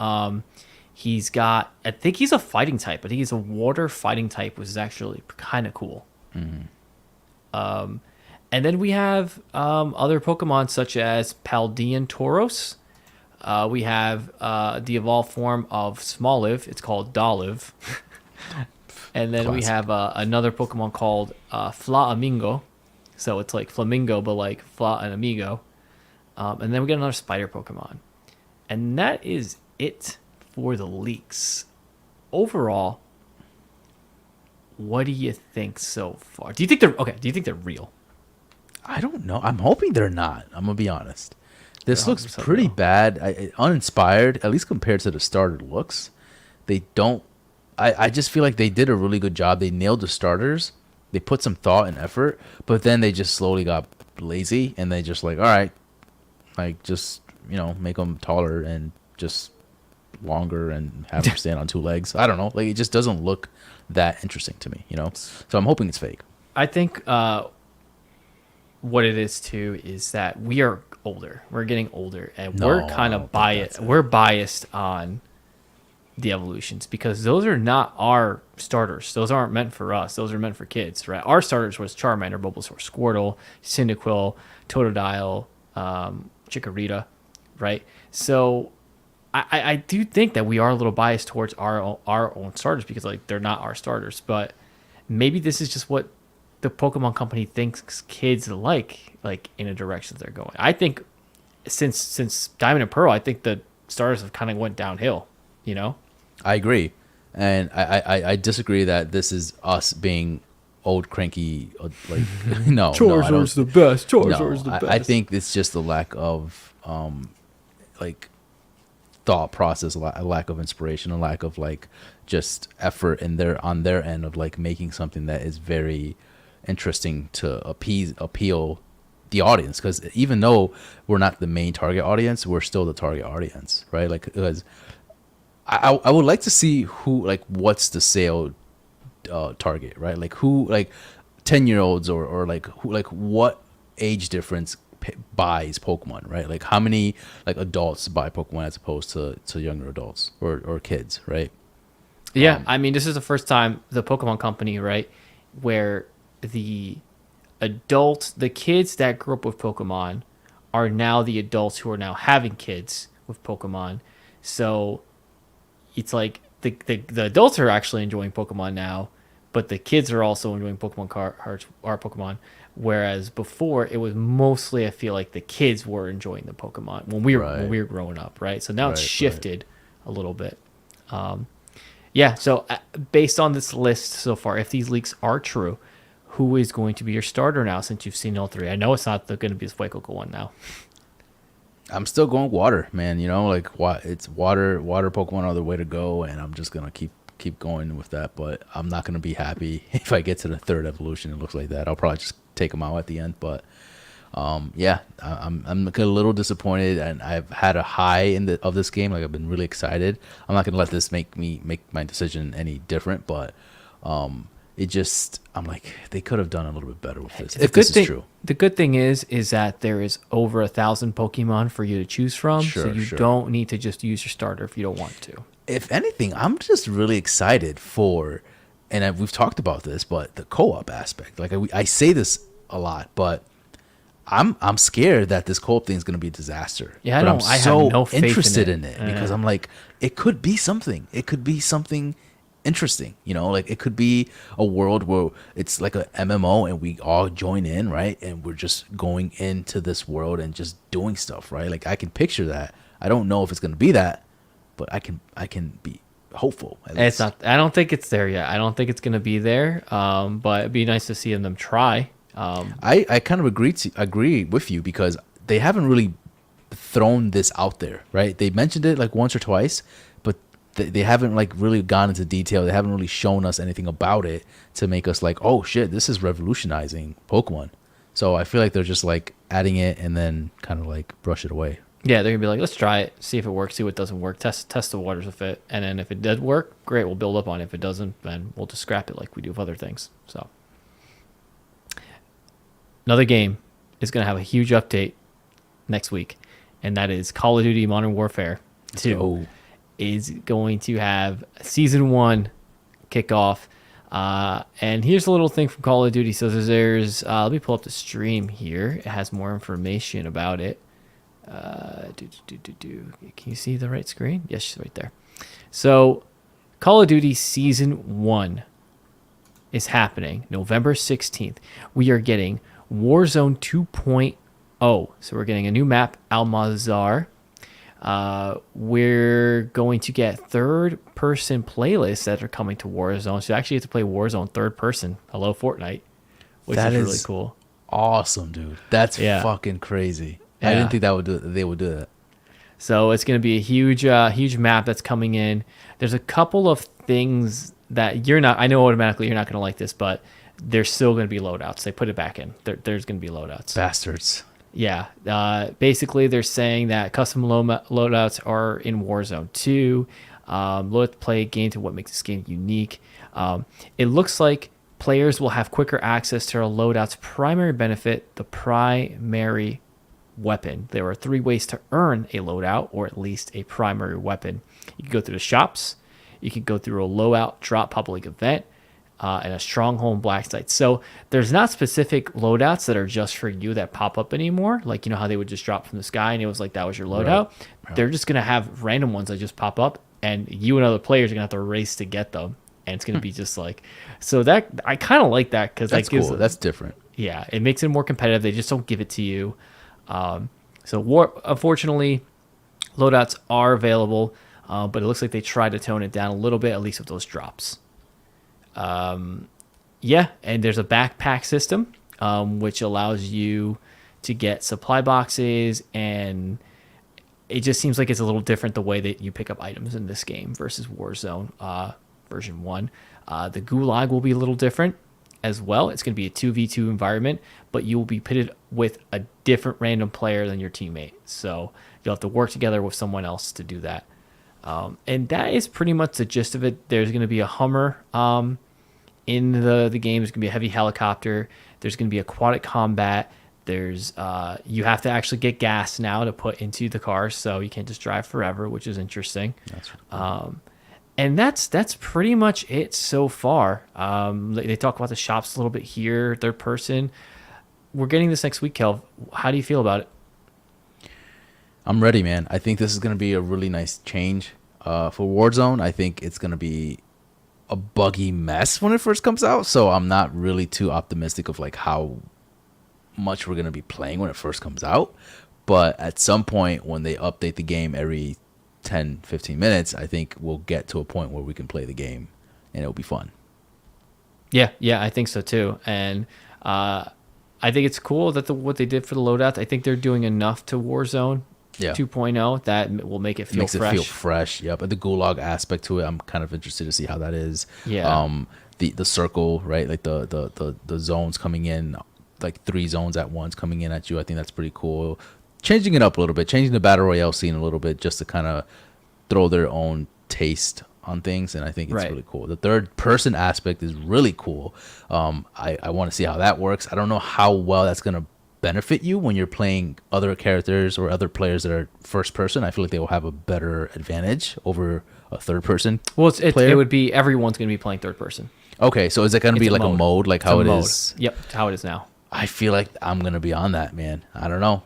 He's got, I think he's a fighting type. I think he's a water fighting type, which is actually kind of cool. Mm-hmm. And then we have other Pokemon such as Paldean Tauros. We have the evolved form of Smoliv. It's called Doliv. And then we have another Pokemon called Flamingo. So it's like Flamingo, but like Fla and Amigo. And then we got another spider Pokemon. And that is it for the leaks. Overall, what do you think so far? Do you think they're real? I don't know. I'm hoping they're not. I'm gonna be honest. This looks 100% pretty real. bad. Uninspired, at least compared to the starter looks. They don't. I just feel like they did a really good job. They nailed the starters. They put some thought and effort, but then they just slowly got lazy and they just like, all right, like just make them taller and just longer and have them stand on two legs. I don't know. Like it just doesn't look that interesting to me. So I'm hoping it's fake. I think what it is too is that we are older. We're getting older, and we're kind of biased. We're biased on the evolutions because those are not our starters. Those aren't meant for us. Those are meant for kids, right? Our starters was Charmander, Bulbasaur, Squirtle, Cyndaquil, Totodile, Chikorita, right? So I do think that we are a little biased towards our own starters because like they're not our starters, but maybe this is just what the Pokemon company thinks kids like in a direction they're going. I think since Diamond and Pearl, I think the stars have kind of went downhill. I agree, and I disagree that this is us being old cranky. Like Charizard's the best. Charizard's the best. I think it's just a lack of like thought process, a lack of inspiration, a lack of like just effort on their end of like making something that is very interesting to appeal the audience, because even though we're not the main target audience, we're still the target audience, right? Like because I would like to see who, like, what's the sale target, right? Like who, like 10-year-olds or like who, like what age difference buys Pokemon, right? Like how many like adults buy Pokemon as opposed to younger adults or kids, right? Yeah, I mean, this is the first time the Pokemon Company, right, where the kids that grew up with Pokemon are now the adults who are now having kids with Pokemon. So it's like the adults are actually enjoying Pokemon now, but the kids are also enjoying Pokemon cards, our Pokemon. Whereas before, it was mostly, I feel like the kids were enjoying the Pokemon when we were growing up, right? So now it's shifted a little bit. Yeah, so based on this list so far, if these leaks are true, who is going to be your starter now since you've seen all three? I know it's not going to be the Fuecoco one now. I'm still going water, man. Like it's water Pokemon are the way to go, and I'm just gonna keep going with that. But I'm not gonna be happy if I get to the third evolution. It looks like that. I'll probably just take them out at the end. But yeah, I'm a little disappointed, and I've had a high of this game. Like I've been really excited. I'm not gonna let this make my decision any different. But it just, I'm like, they could have done a little bit better with this. If this is true. The good thing is that there is over 1,000 Pokemon for you to choose from, so you don't need to just use your starter if you don't want to. If anything, I'm just really excited for, and we've talked about this, but the co-op aspect. Like I say this a lot, but I'm scared that this co-op thing is going to be a disaster. Yeah, but I have no faith interested in it because I'm like, it could be something. It could be something interesting, like it could be a world where it's like a MMO and we all join in, right? And we're just going into this world and just doing stuff, right? Like I can picture that. I don't know if it's going to be that, but I can be hopeful. It's not. I don't think it's there yet. I don't think it's going to be there. But it'd be nice to see them try. I kind of agree with you because they haven't really thrown this out there, right? They mentioned it like once or twice, but they haven't like really gone into detail. They haven't really shown us anything about it to make us like, oh shit, this is revolutionizing Pokemon. So I feel like they're just like adding it and then kind of like brush it away. Yeah, they're gonna be like, let's try it, see if it works, see what doesn't work, test the waters with it, and then if it did work, great, we'll build up on it. If it doesn't, then we'll just scrap it like we do with other things. So another game is gonna have a huge update next week, and that is Call of Duty Modern Warfare 2 is going to have Season 1 kickoff. And here's a little thing from Call of Duty. So there's let me pull up the stream here. It has more information about it. Can you see the right screen? Yes, right there. So Call of Duty Season 1 is happening November 16th. We are getting Warzone 2.0. So we're getting a new map, Almazar. We're going to get third-person playlists that are coming to Warzone. So you actually have to play Warzone third-person. Hello, Fortnite. Which is really cool. Awesome, dude. That's fucking crazy. Yeah. I didn't think they would do that. So it's going to be a huge map that's coming in. There's a couple of things that I know automatically you're not going to like this, but there's still going to be loadouts. They put it back in. There's going to be loadouts. Bastards. Yeah. Basically, they're saying that custom loadouts are in Warzone 2. Let's play a game to what makes this game unique. It looks like players will have quicker access to our loadout's primary benefit, the primary weapon. There are 3 ways to earn a loadout, or at least a primary weapon. You can go through the shops, you can go through a loadout drop public event, and a stronghold black site. So there's not specific loadouts that are just for you that pop up anymore. Like, you know how they would just drop from the sky and it was like that was your loadout. Right. They're just going to have random ones that just pop up, and you and other players are going to have to race to get them. And it's going to be just like, so that I kind of like that because that gives cool. That's different. Yeah, it makes it more competitive. They just don't give it to you. Unfortunately, loadouts are available, but it looks like they tried to tone it down a little bit, at least with those drops. And there's a backpack system, which allows you to get supply boxes, and it just seems like it's a little different the way that you pick up items in this game versus Warzone version 1. The Gulag will be a little different as well. It's going to be a 2v2 environment, but you will be pitted with a different random player than your teammate. So you'll have to work together with someone else to do that. And that is pretty much the gist of it. There's going to be a Hummer in the game. There's going to be a heavy helicopter. There's going to be aquatic combat. There's you have to actually get gas now to put into the car, so you can't just drive forever, which is interesting. That's right. And that's pretty much it so far. They talk about the shops a little bit here, third person. We're getting this next week, Kelv. How do you feel about it? I'm ready, man. I think this is going to be a really nice change for Warzone. I think it's going to be a buggy mess when it first comes out, so I'm not really too optimistic of like how much we're going to be playing when it first comes out. But at some point when they update the game every 10-15 minutes, I think we'll get to a point where we can play the game and it'll be fun. Yeah, I think so too. And I think it's cool that what they did for the loadouts. I think they're doing enough to Warzone 2.0 that will make it feel fresh. It feel fresh. Yeah, but the Gulag aspect to it, I'm kind of interested to see how that is. Yeah. The circle, right? Like the zones coming in, like 3 zones at once coming in at you. I think that's pretty cool. Changing it up a little bit, changing the battle royale scene a little bit, just to kind of throw their own taste on things, and I think it's really cool. The third person aspect is really cool. I want to see how that works. I don't know how well that's going to benefit you when you're playing other characters or other players that are first person. I feel like they will have a better advantage over a third person. Well, it would be everyone's going to be playing third person. Okay, so is it going to be like a mode like how it is? Yep, how it is now. I feel like I'm going to be on that, man. I don't know.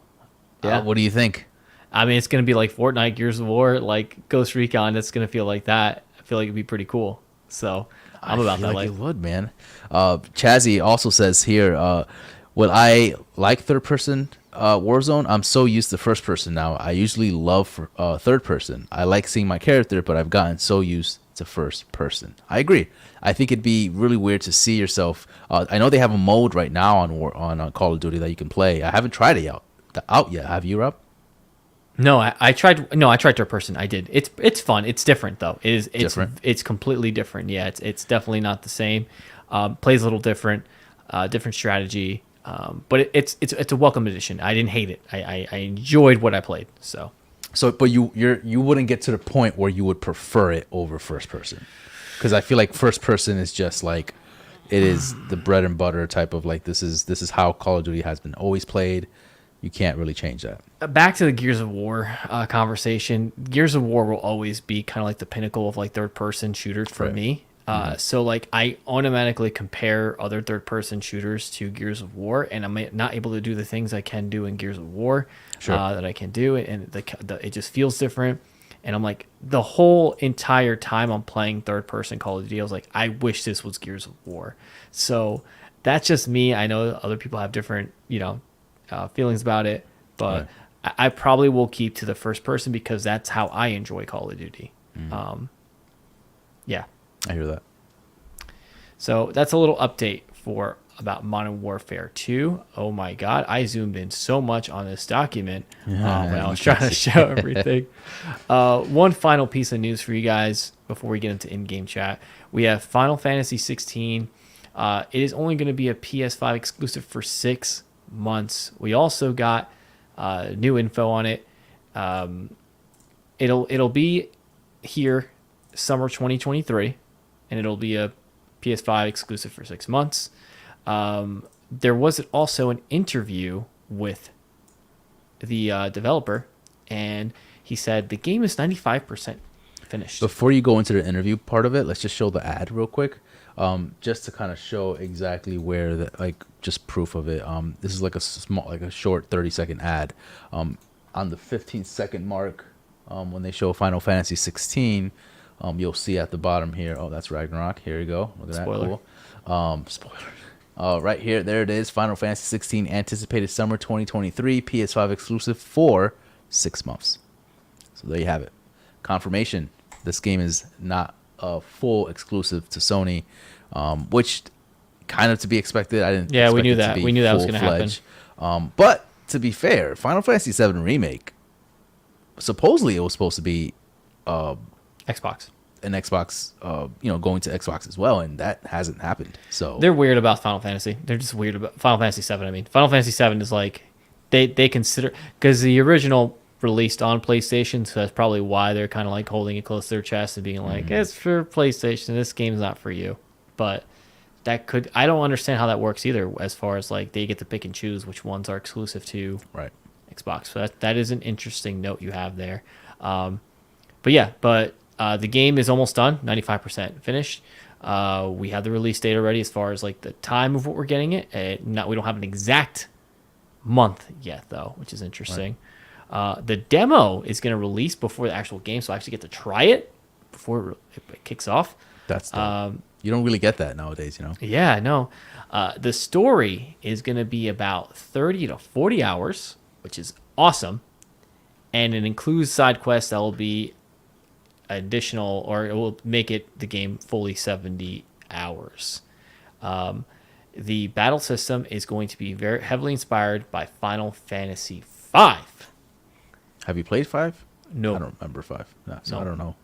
Yeah. What do you think? I mean, it's going to be like Fortnite, Gears of War, like Ghost Recon. It's going to feel like that. I feel like it'd be pretty cool. So I'm about that life. It would, man. Chazzy also says here, Well, I like third person Warzone. I'm so used to first person now. I usually love third person. I like seeing my character, but I've gotten so used to first person. I agree. I think it'd be really weird to see yourself. I know they have a mode right now on Call of Duty that you can play. I haven't tried it out yet. Have you, Rob? No, I tried. No, I tried third person. I did. It's fun. It's different though. It's Different? It's completely different. Yeah, it's definitely not the same. Plays a little different, different strategy. But it's a welcome addition. I didn't hate it. I enjoyed what I played. So But you wouldn't get to the point where you would prefer it over first person, because I feel like first person is just like it is the bread and butter type of like this is how Call of Duty has been always played. You can't really change that. back to the Gears of War conversation. Gears of War will always be kind of like the pinnacle of like third person shooters for Right. me. So like I automatically compare other third person shooters to Gears of War, and I'm not able to do the things I can do in Gears of War that I can do, and it just feels different. And I'm like, the whole entire time I'm playing third person Call of Duty, I was like, I wish this was Gears of War. So that's just me. I know other people have different, feelings about it, but Right. I probably will keep to the first person because that's how I enjoy Call of Duty. Yeah. I hear that. So that's a little update about Modern Warfare 2. Oh my God, I zoomed in so much on this document when I was trying to show everything. One final piece of news for you guys before we get into in-game chat. We have Final Fantasy XVI. It is only going to be a PS5 exclusive for 6 months. We also got new info on it. It'll be here summer 2023, and it'll be a PS5 exclusive for 6 months. There was also an interview with the developer, and he said the game is 95% finished. Before you go into the interview part of it, let's just show the ad real quick, just to kind of show exactly where just proof of it. This is like a short 30-second ad. On the 15-second mark, when they show Final Fantasy 16, you'll see at the bottom here. Oh, that's Ragnarok. Here you go. Look at Spoiler. that. Cool. Spoiler. Right here, there it is. Final Fantasy 16 anticipated summer 2023, PS5 exclusive for 6 months. So there you have it. Confirmation. This game is not a full exclusive to Sony, which kind of to be expected. I didn't. Yeah, we expect knew it to that. be We knew that was going to happen. full-fledged. But to be fair, Final Fantasy VII remake. Supposedly, it was supposed to be Xbox. an Xbox, going to Xbox as well, and that hasn't happened. So They're weird about Final Fantasy. They're just weird about Final Fantasy 7. I mean, Final Fantasy 7 is like they consider, because the original released on PlayStation, so that's probably why they're kind of like holding it close to their chest and being like, it's for PlayStation, this game's not for you. But I don't understand how that works either, as far as like they get to pick and choose which ones are exclusive to right. Xbox. So that is an interesting note you have there. But the game is almost done, 95% finished. We have the release date already as far as like the time of what we're getting it. We don't have an exact month yet though, which is interesting. Right. The demo is going to release before the actual game, so I actually get to try it before it kicks off. That's you don't really get that nowadays, Yeah, no. The story is going to be about 30 to 40 hours, which is awesome. And it includes side quests that will be additional, or it will make it the game fully 70 hours. The battle system is going to be very heavily inspired by Final Fantasy V. Have you played 5? No. I don't remember 5. No, so No. I don't know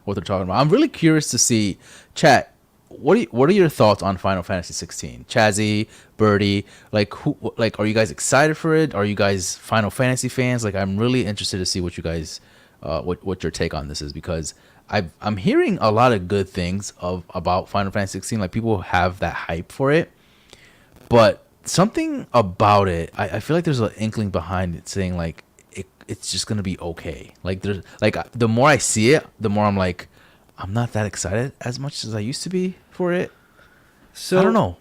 what they're talking about. I'm really curious to see, chat. What are your thoughts on Final Fantasy 16? Chazzy, Birdie, are you guys excited for it? Are you guys Final Fantasy fans? Like, I'm really interested to see what you guys, what your take on this is, because I'm hearing a lot of good things about Final Fantasy 16. Like, people have that hype for it, but something about it, I feel like there's an inkling behind it saying like it's just gonna be okay. Like, there's the more I see it, the more I'm like, I'm not that excited as much as I used to be for it. So I don't know.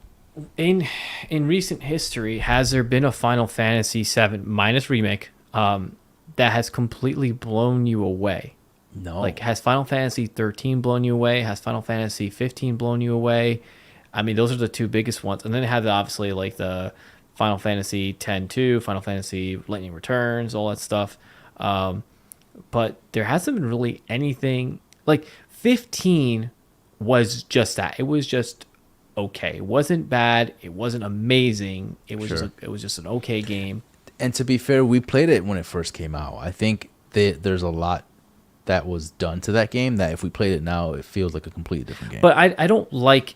In recent history, has there been a Final Fantasy VII minus remake that has completely blown you away? No. Like, has Final Fantasy 13 blown you away? Has Final Fantasy 15 blown you away? I mean, those are the two biggest ones. And then it had obviously like the Final Fantasy X-2, Final Fantasy Lightning Returns, all that stuff. But there hasn't been really anything like 15 was just that. It was just okay. It wasn't bad. It wasn't amazing. It was it was just an okay game. And to be fair, we played it when it first came out. I think there's a lot that was done to that game that if we played it now, it feels like a completely different game. But I don't like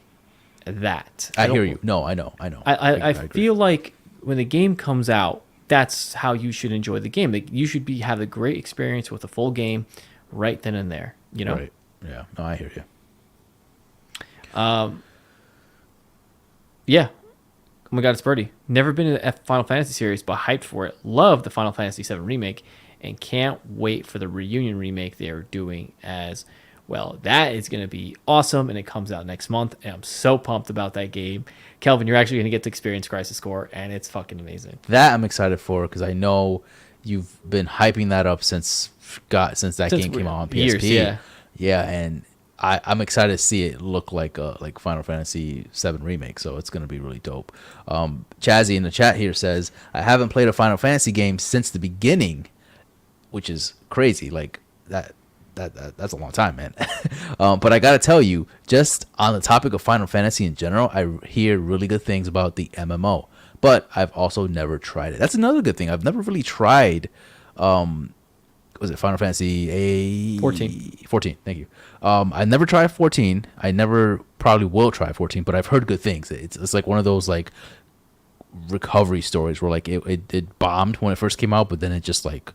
that. I hear you. No, I know. I feel like when the game comes out, that's how you should enjoy the game. Like, you should have a great experience with the full game right then and there. You know? Right. Yeah. No, I hear you. Yeah. Oh my God, it's Birdie. Never been in the Final Fantasy series, but hyped for it. Love the Final Fantasy VII remake, and can't wait for the Reunion remake they are doing as well. That is going to be awesome, and it comes out next month, and I'm so pumped about that game. Kelvin, you're actually going to get to experience Crisis Core, and it's fucking amazing. That I'm excited for because I know you've been hyping that up since that game came out on PSP. Years, yeah, and I'm excited to see it look like Final Fantasy VII remake, so it's gonna be really dope. Chazzy in the chat here says, I haven't played a Final Fantasy game since the beginning, which is crazy. Like that's a long time, man. But I gotta tell you, just on the topic of Final Fantasy in general, I hear really good things about the MMO, but I've also never tried it. That's another good thing. I've never really tried. Was it Final Fantasy 14? 14, thank you. I never tried 14. I never probably will try 14, but I've heard good things. It's like one of those like recovery stories where like it bombed when it first came out, but then it just like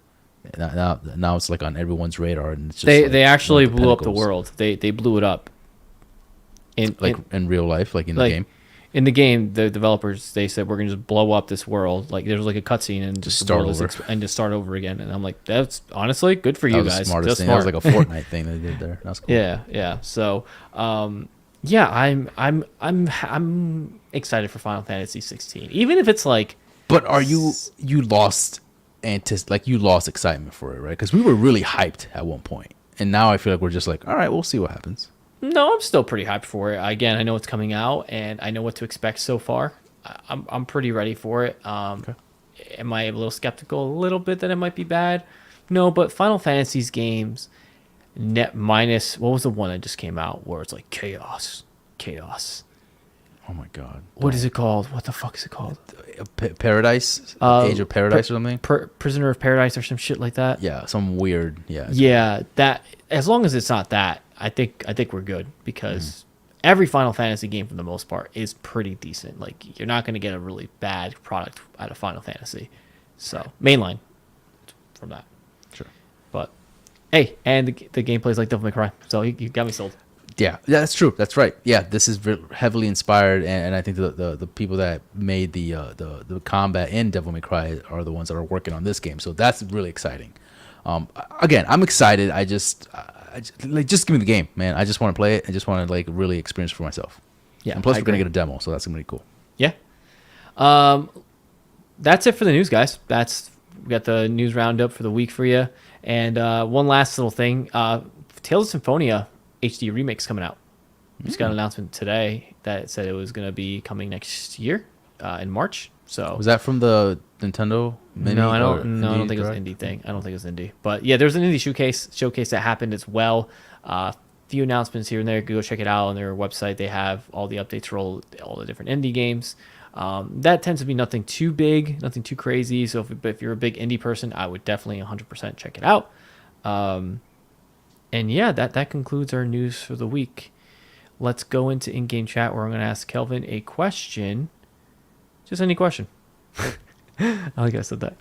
now it's like on everyone's radar, and it's just they actually blew up the world. They blew it up in real life, like in the game. In the game, the developers, they said, we're going to just blow up this world. Like, there's like a cutscene and just start over. And just start over again. And I'm like, that's honestly good for you that was guys. The smartest just thing. smart. That was like a Fortnite thing they did there. That's cool. Yeah. So, yeah, I'm excited for Final Fantasy 16. Even if it's like, but are you lost you lost excitement for it, right? Because we were really hyped at one point, and now I feel like we're just like, all right, we'll see what happens. No, I'm still pretty hyped for it. Again, I know it's coming out, and I know what to expect so far. I'm pretty ready for it. Okay. Am I a little skeptical a little bit that it might be bad? No, but Final Fantasy's games, net minus, what was the one that just came out where it's like chaos? Oh my god. What is it called? What the fuck is it called? Paradise? Age of Paradise or something? Prisoner of Paradise or some shit like that? Yeah, some weird, yeah. Yeah, that, as long as it's not that, I think we're good, because every Final Fantasy game for the most part is pretty decent. Like, you're not going to get a really bad product out of Final Fantasy. So, mainline from that. Sure. But, hey, and the gameplay's like Devil May Cry, so you got me sold. Yeah, that's true. That's right. Yeah, this is heavily inspired, and I think the people that made the combat in Devil May Cry are the ones that are working on this game. So that's really exciting. Again, I'm excited. I just give me the game, man. I just want to play it. I just want to like really experience it for myself. Yeah, and plus we're gonna get a demo, so that's gonna be cool. Yeah. That's it for the news, guys. We got the news roundup for the week for you. And one last little thing. Tales of Symphonia HD remake's coming out. Just got an announcement today that said it was going to be coming next year in March. So was that from the Nintendo Mini? No, I don't think it was an indie thing. I don't think it was indie. But yeah, there's an indie showcase that happened as well. Few announcements here and there. Go check it out on their website. They have all the updates for all the different indie games. That tends to be nothing too big, nothing too crazy. So if you're a big indie person, I would definitely 100% check it out. And yeah, that concludes our news for the week. Let's go into in-game chat where I'm going to ask Kelvin a question. Just any question. I think I said that.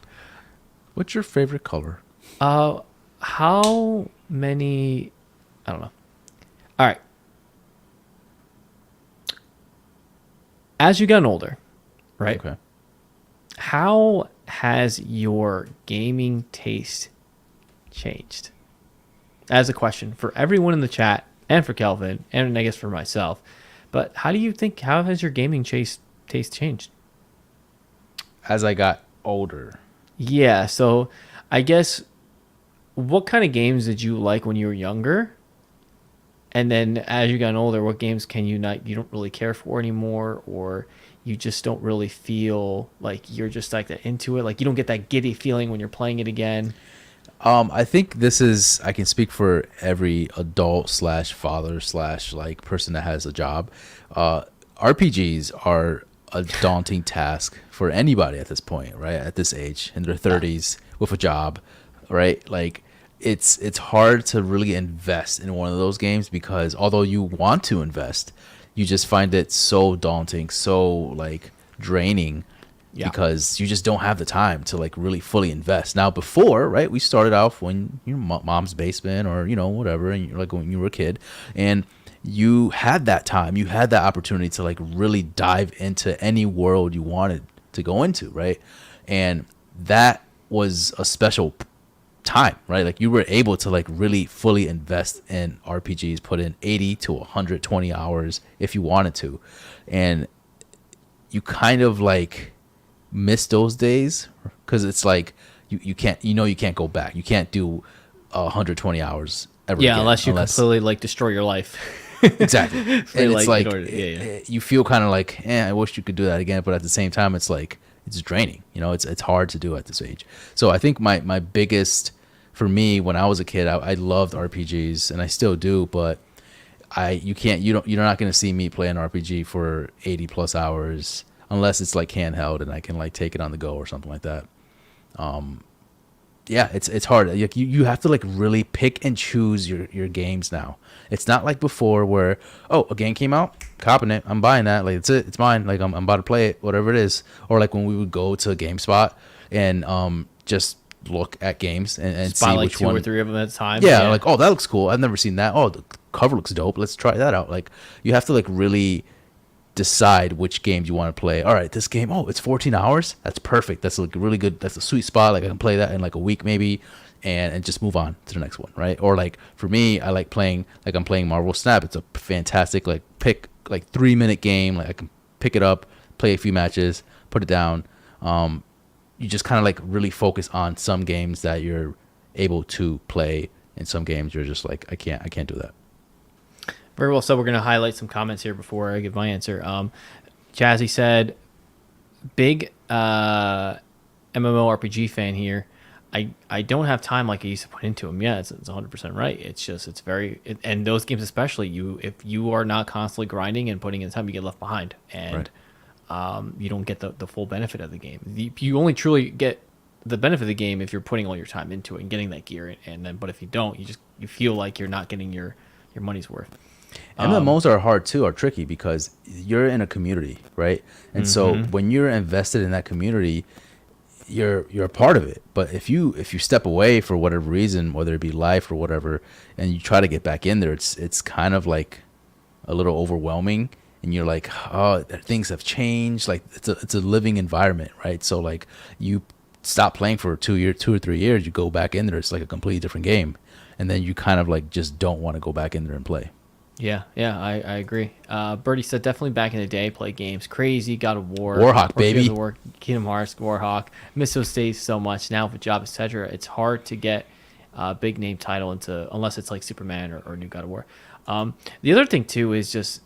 What's your favorite color? How many... I don't know. All right. As you gotten older, right? Okay. How has your gaming taste changed? As a question for everyone in the chat and for Kelvin and I guess for myself. But how has your gaming taste changed? As I got older. Yeah, so I guess what kind of games did you like when you were younger? And then as you've gotten older, what games can you don't really care for anymore, or you just don't really feel like you're just like that into it? Like you don't get that giddy feeling when you're playing it again. I think I can speak for every adult slash father slash like person that has a job. RPGs are a daunting task for anybody at this point, right? At this age, in their 30s with a job, right? Like it's hard to really invest in one of those games because although you want to invest, you just find it so daunting, so like draining because you just don't have the time to like really fully invest. Now before, right, we started off when mom's basement or whatever, and you're like when you were a kid, and you had that time, you had that opportunity to like really dive into any world you wanted to go into, right? And that was a special time, right? Like you were able to like really fully invest in RPGs, put in 80 to 120 hours if you wanted to, and you kind of like miss those days because it's like you can't you can't go back, you can't do 120 hours ever again, unless you completely like destroy your life. Exactly. And it's like you feel kind of like I wish you could do that again, but at the same time it's like it's draining, it's hard to do at this age. So I think my biggest, for me, when I was a kid, I loved RPGs and I still do, but you're not going to see me play an RPG for 80 plus hours unless it's like handheld and I can like take it on the go or something like that. It's hard. Like you have to like really pick and choose your games now. It's not like before where a game came out, copping it, I'm buying that, like it's mine, like I'm about to play it, whatever it is. Or like when we would go to GameSpot and just look at games and see like which two one, or three of them at a time. yeah, like that looks cool, I've never seen that, the cover looks dope, let's try that out. Like you have to like really decide which games you want to play. All right, this game, it's 14 hours, that's perfect, that's like really good, that's a sweet spot, like I can play that in like a week maybe and just move on to the next one, right? Or like for me, I like playing, like I'm playing Marvel Snap. It's a fantastic like 3-minute game, like I can pick it up, play a few matches, put it down. You just kind of like really focus on some games that you're able to play, and some games you're just like I can't do that. Very well. So we're going to highlight some comments here before I give my answer. Jazzy said, big MMORPG fan here. I don't have time like I used to put into them. Yeah, it's 100% right. It's just, it's very, and those games especially, if you are not constantly grinding and putting in time, you get left behind. And you don't get the full benefit of the game. You only truly get the benefit of the game if you're putting all your time into it and getting that gear. But if you don't, you feel like you're not getting your money's worth. MMOs are tricky because you're in a community, right? And so when you're invested in that community, you're a part of it. But if you step away for whatever reason, whether it be life or whatever, and you try to get back in there, it's kind of like a little overwhelming, and you're like, things have changed. Like it's a living environment, right? So like you stop playing for 2 or 3 years, you go back in there, it's like a completely different game, and then you kind of like just don't want to go back in there and play. Yeah, I agree. Birdie said definitely back in the day, play games. Crazy, God of War. Warhawk, baby. Kingdom Hearts, Warhawk. Miss those days so much. Now with job, etc., it's hard to get a big name title unless it's like Superman or new God of War. The other thing, too, is just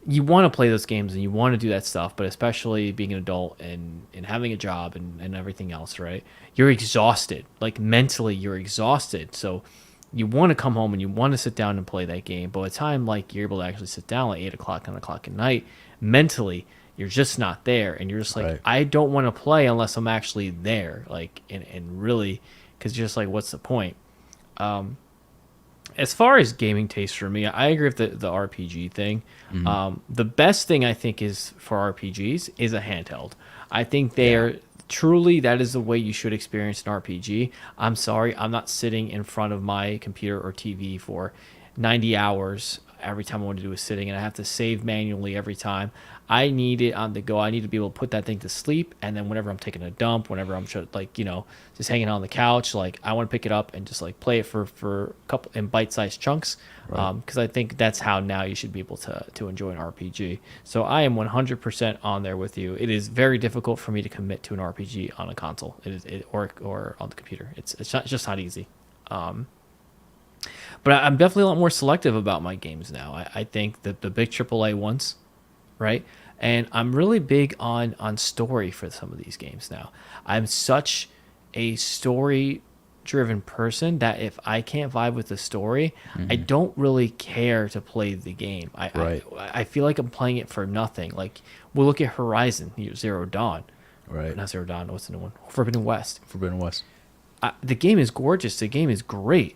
you want to play those games and you want to do that stuff, but especially being an adult and having a job and everything else, right? You're exhausted. Like mentally, you're exhausted. So you want to come home and you want to sit down and play that game. But by the time like you're able to actually sit down like 8 o'clock, 9 o'clock at night, mentally you're just not there, and you're just like, right. I don't want to play unless I'm actually there, like and really, because you're just like, what's the point? As far as gaming taste for me, I agree with the RPG thing. The best thing I think is for RPGs is a handheld. I think they are. Truly, that is the way you should experience an RPG. I'm sorry, I'm not sitting in front of my computer or TV for 90 hours every time I want to do a sitting, and I have to save manually every time. I need it on the go. I need to be able to put that thing to sleep, and then whenever I'm taking a dump, whenever I'm just hanging out on the couch, like I want to pick it up and just like play it for a couple in bite-sized chunks, because I think that's how now you should be able to enjoy an RPG. So I am 100% on there with you. It is very difficult for me to commit to an RPG on a console, or on the computer. It's just not easy. But I'm definitely a lot more selective about my games now. I think that the big AAA ones, right? And I'm really big on story for some of these games now. I'm such a story driven person that if I can't vibe with the story, I don't really care to play the game. Right. I feel like I'm playing it for nothing. Like we'll look at Horizon Zero Dawn. Right. Not Zero Dawn, what's the new one? Forbidden West. Forbidden West. The game is gorgeous. The game is great,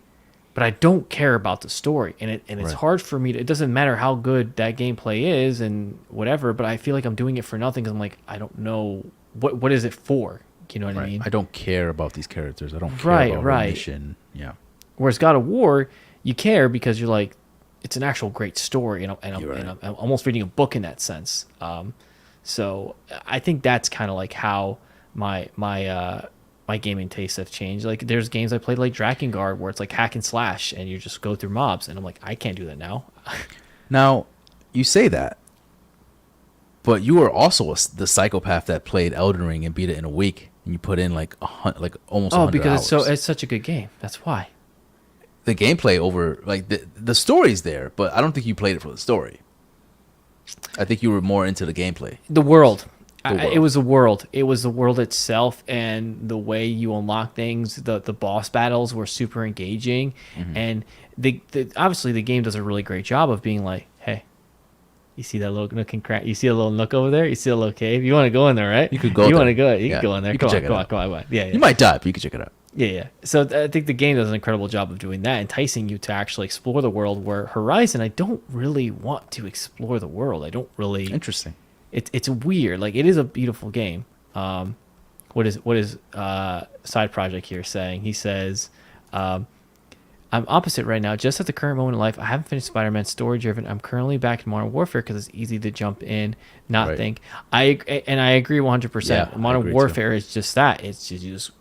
but I don't care about the story, and it's Right. hard for me to. It doesn't matter how good that gameplay is and whatever, but I feel like I'm doing it for nothing because I'm like I don't know what is it for. You know what I mean? I don't care about these characters. I don't care about her mission. Yeah. Whereas God of War, you care because you're like, it's an actual great story, and I'm almost reading a book in that sense. So I think that's kind of like how my gaming tastes have changed. Like there's games I played like Drakengard where it's like hack and slash and you just go through mobs and I'm like I can't do that now. Now, you say that, but you were also the psychopath that played Elden Ring and beat it in a week, and you put in like almost 100 because hours. it's such a good game. That's why. The gameplay over like the story's there, but I don't think you played it for the story. I think you were more into the gameplay. The world. world. It was the world. It was the world itself, and the way you unlock things. The boss battles were super engaging, and the obviously the game does a really great job of being like, hey, you see that little nook and cranny? You see a little nook over there? You see a little cave? You want to go in there, right? You could go. You there. want to go? You Yeah. can go in there. You can check it out. Come on. Yeah, yeah. You might die, but you can check it out. Yeah. So I think the game does an incredible job of doing that, enticing you to actually explore the world. Where Horizon, I don't really want to explore the world. I don't really. Interesting. It's weird. Like it is a beautiful game. What is side project here saying? He says, I'm opposite right now. Just at the current moment in life, I haven't finished Spider-Man story driven. I'm currently back in Modern Warfare because it's easy to jump in, not Right. think. I agree 100%. Yeah, I Modern agree Warfare is just that. It's just you just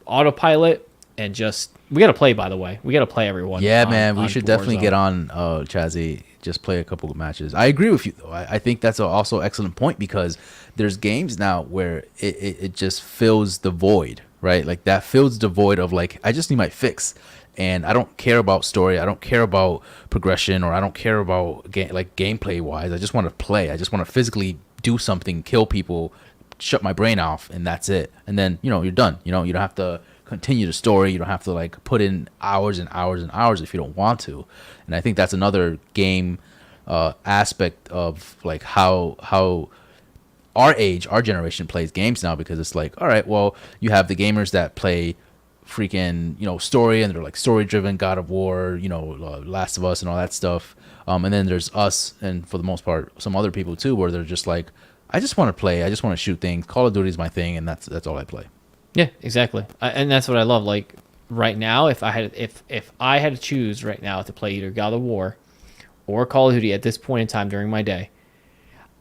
autopilot and just we got to play. By the way, we got to play everyone. Yeah, man, we should definitely Warzone. get on Chazzy. Just play a couple of matches. I agree with you, though. I think that's also an excellent point because there's games now where it just fills the void, right? Like that fills the void of like, I just need my fix. And I don't care about story. I don't care about progression, or I don't care about gameplay wise. I just want to play. I just want to physically do something, kill people, shut my brain off, and that's it. And then, you're done. You don't have to continue the story. You don't have to like put in hours and hours and hours if you don't want to. And I think that's another game aspect of like how our generation plays games now, because it's like, all right, well, you have the gamers that play freaking story, and they're like story driven, God of War, Last of Us and all that stuff, and then there's us, and for the most part some other people too, where they're just like, I just want to play, I just want to shoot things, Call of Duty is my thing, and that's all I play. Yeah, exactly. And that's what I love. Like right now, if I had to choose right now to play either God of War or Call of Duty at this point in time during my day,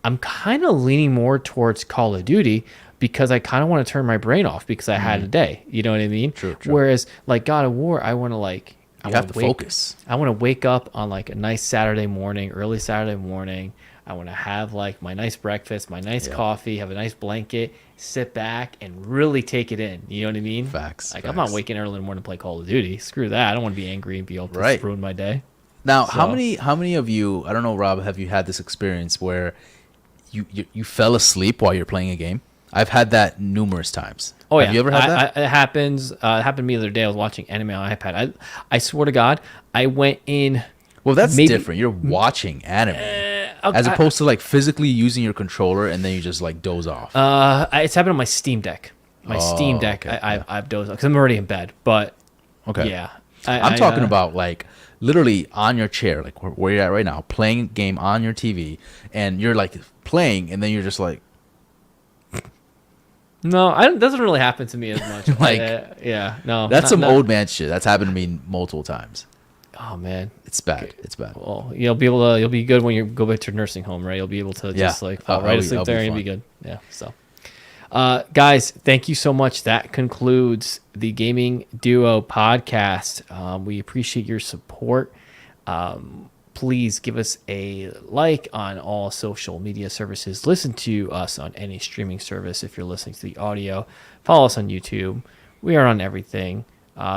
I'm kind of leaning more towards Call of Duty because I kind of want to turn my brain off because I had a day. You know what I mean? True. Whereas like God of War, I want to You have to focus. I want to wake up on like a nice Saturday morning, early Saturday morning. I want to have like my nice breakfast, my nice coffee, have a nice blanket, sit back and really take it in. You know what I mean? Facts. Like I'm not waking early in the morning to play Call of Duty. Screw that. I don't want to be angry and be able to ruin my day. Now, So- how many of you, I don't know, Rob, have you had this experience where you fell asleep while you're playing a game? I've had that numerous times. Oh, have yeah. you ever had that? It happens. It happened to me the other day. I was watching anime on iPad. I swear to God, I went in. Well, that's maybe- different. You're watching anime. As opposed to like physically using your controller and then you just like doze off. It's happened on my Steam Deck. Steam Deck, okay, I've dozed off because I'm already in bed. But Okay. yeah, I'm talking about like literally on your chair, like where you're at right now, playing a game on your TV, and you're like playing, and then you're just like, No, it doesn't really happen to me as much. Like, yeah, no. that's some old man shit. That's happened to me multiple times. Oh man, It's bad. It's bad. well, you'll be good when you go back to a nursing home, right? You'll be able to just like fall right asleep there and you'll be good. Yeah. So, guys, thank you so much. That concludes the Gaming Duo podcast. We appreciate your support. Please give us a like on all social media services. Listen to us on any streaming service if you're listening to the audio. Follow us on YouTube. We are on everything.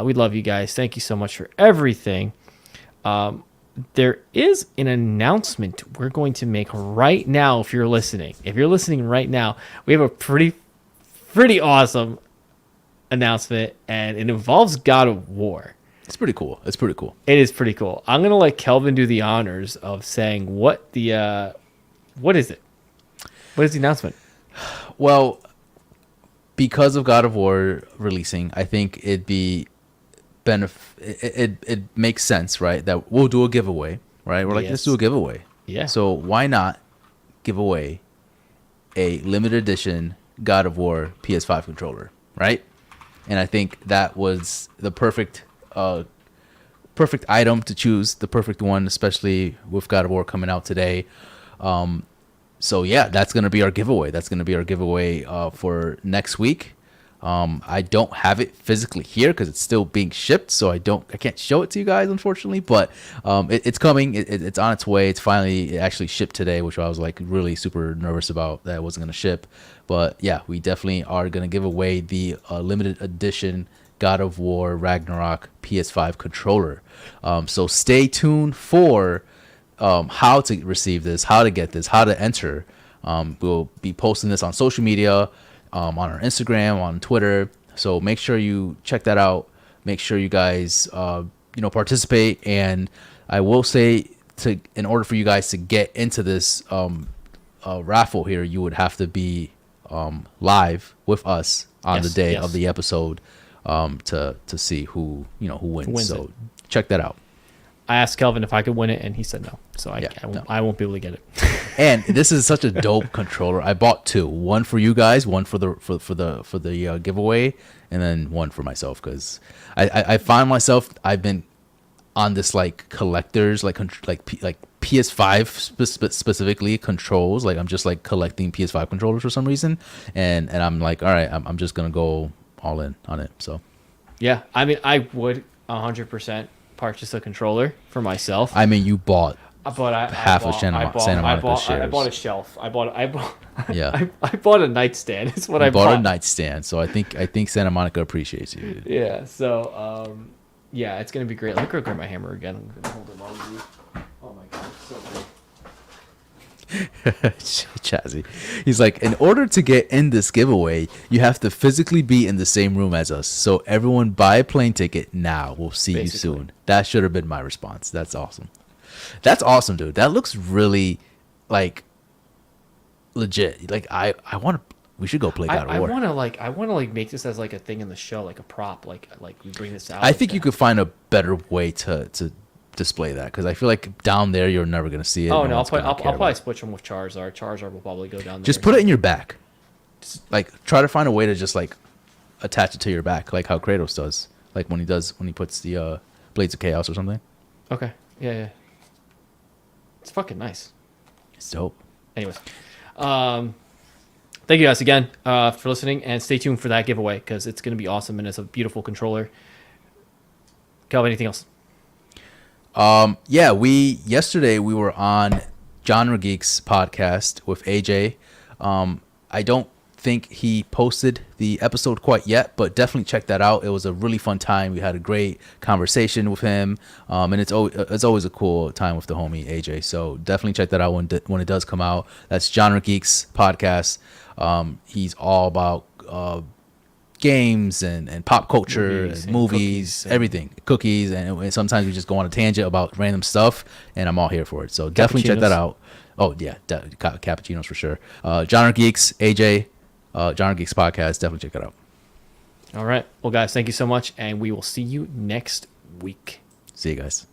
We love you guys. Thank you so much for everything. there is an announcement we're going to make right now. If you're listening right now, we have a pretty awesome announcement, and it involves God of War. It's pretty cool. It's pretty cool. It is pretty cool. I'm gonna let Kelvin do the honors of saying what is it? What is the announcement? Well, because of God of War releasing, I think it'd be it makes sense, right? That we'll do a giveaway, right? We're like, let's do a giveaway. Yeah. So why not give away a limited edition God of War PS5 controller, right? And I think that was the perfect item to choose, the perfect one, especially with God of War coming out today. So yeah, that's gonna be our giveaway. For next week. I don't have it physically here because it's still being shipped, so I can't show it to you guys, unfortunately. But it's coming. It's on its way. It actually shipped today, which I was like really super nervous about that it wasn't gonna ship. But yeah, we definitely are gonna give away the limited edition God of War Ragnarok PS5 controller. So stay tuned for how to receive this, how to get this, how to enter. We'll be posting this on social media. On our Instagram, on Twitter. So make sure you check that out. Make sure you guys, participate. And I will say, in order for you guys to get into this raffle here, you would have to be live with us on the day of the episode to see who wins. So check that out. I asked Kelvin if I could win it, and he said no. So I won't be able to get it. And this is such a dope controller. I bought two, one for you guys, one for the giveaway, and then one for myself because I find myself I've been on this like collectors like PS5 specifically controls. Like I'm just like collecting PS5 controllers for some reason, and I'm like, all right, I'm just gonna go all in on it. So yeah, I mean, I would 100% purchase a controller for myself. I mean, you bought half of Santa Monica shares. I bought a shelf. I bought yeah. I bought a nightstand. It's what I bought. bought A nightstand. So I think Santa Monica appreciates you. Dude. Yeah. So yeah, it's gonna be great. Let me go grab my hammer again. I'm gonna hold it while we do. Oh my god, it's so great. Chazzy. He's like, in order to get in this giveaway, you have to physically be in the same room as us. So everyone buy a plane ticket now. We'll see you soon. That should have been my response. That's awesome. That's awesome, dude. That looks really like legit. Like we should go play God of War. I wanna make this as like a thing in the show, like a prop, like we bring this out. I think you could find a better way to display that because I feel like down there you're never gonna see it. Oh no, I'll probably switch them with Charizard. Charizard will probably go down there. Just put it in your back. Like try to find a way to just like attach it to your back, like how Kratos does, like when he puts the Blades of Chaos or something. Okay. Yeah. It's fucking nice. It's dope. Anyways, thank you guys again for listening, and stay tuned for that giveaway because it's gonna be awesome and it's a beautiful controller. Cal, anything else? Yeah, yesterday we were on Genre Geeks podcast with AJ. I don't think he posted the episode quite yet, but definitely check that out. It was a really fun time. We had a great conversation with him, and it's always a cool time with the homie AJ. So definitely check that out when it does come out. That's Genre Geeks podcast. He's all about games and pop culture and movies, everything, cookies, and sometimes we just go on a tangent about random stuff, and I'm all here for it. So definitely check that out. Oh yeah, cappuccinos for sure. Genre Geeks, AJ, Genre Geeks podcast. Definitely check that out. All right, well guys, thank you so much, and we will see you next week. See you guys.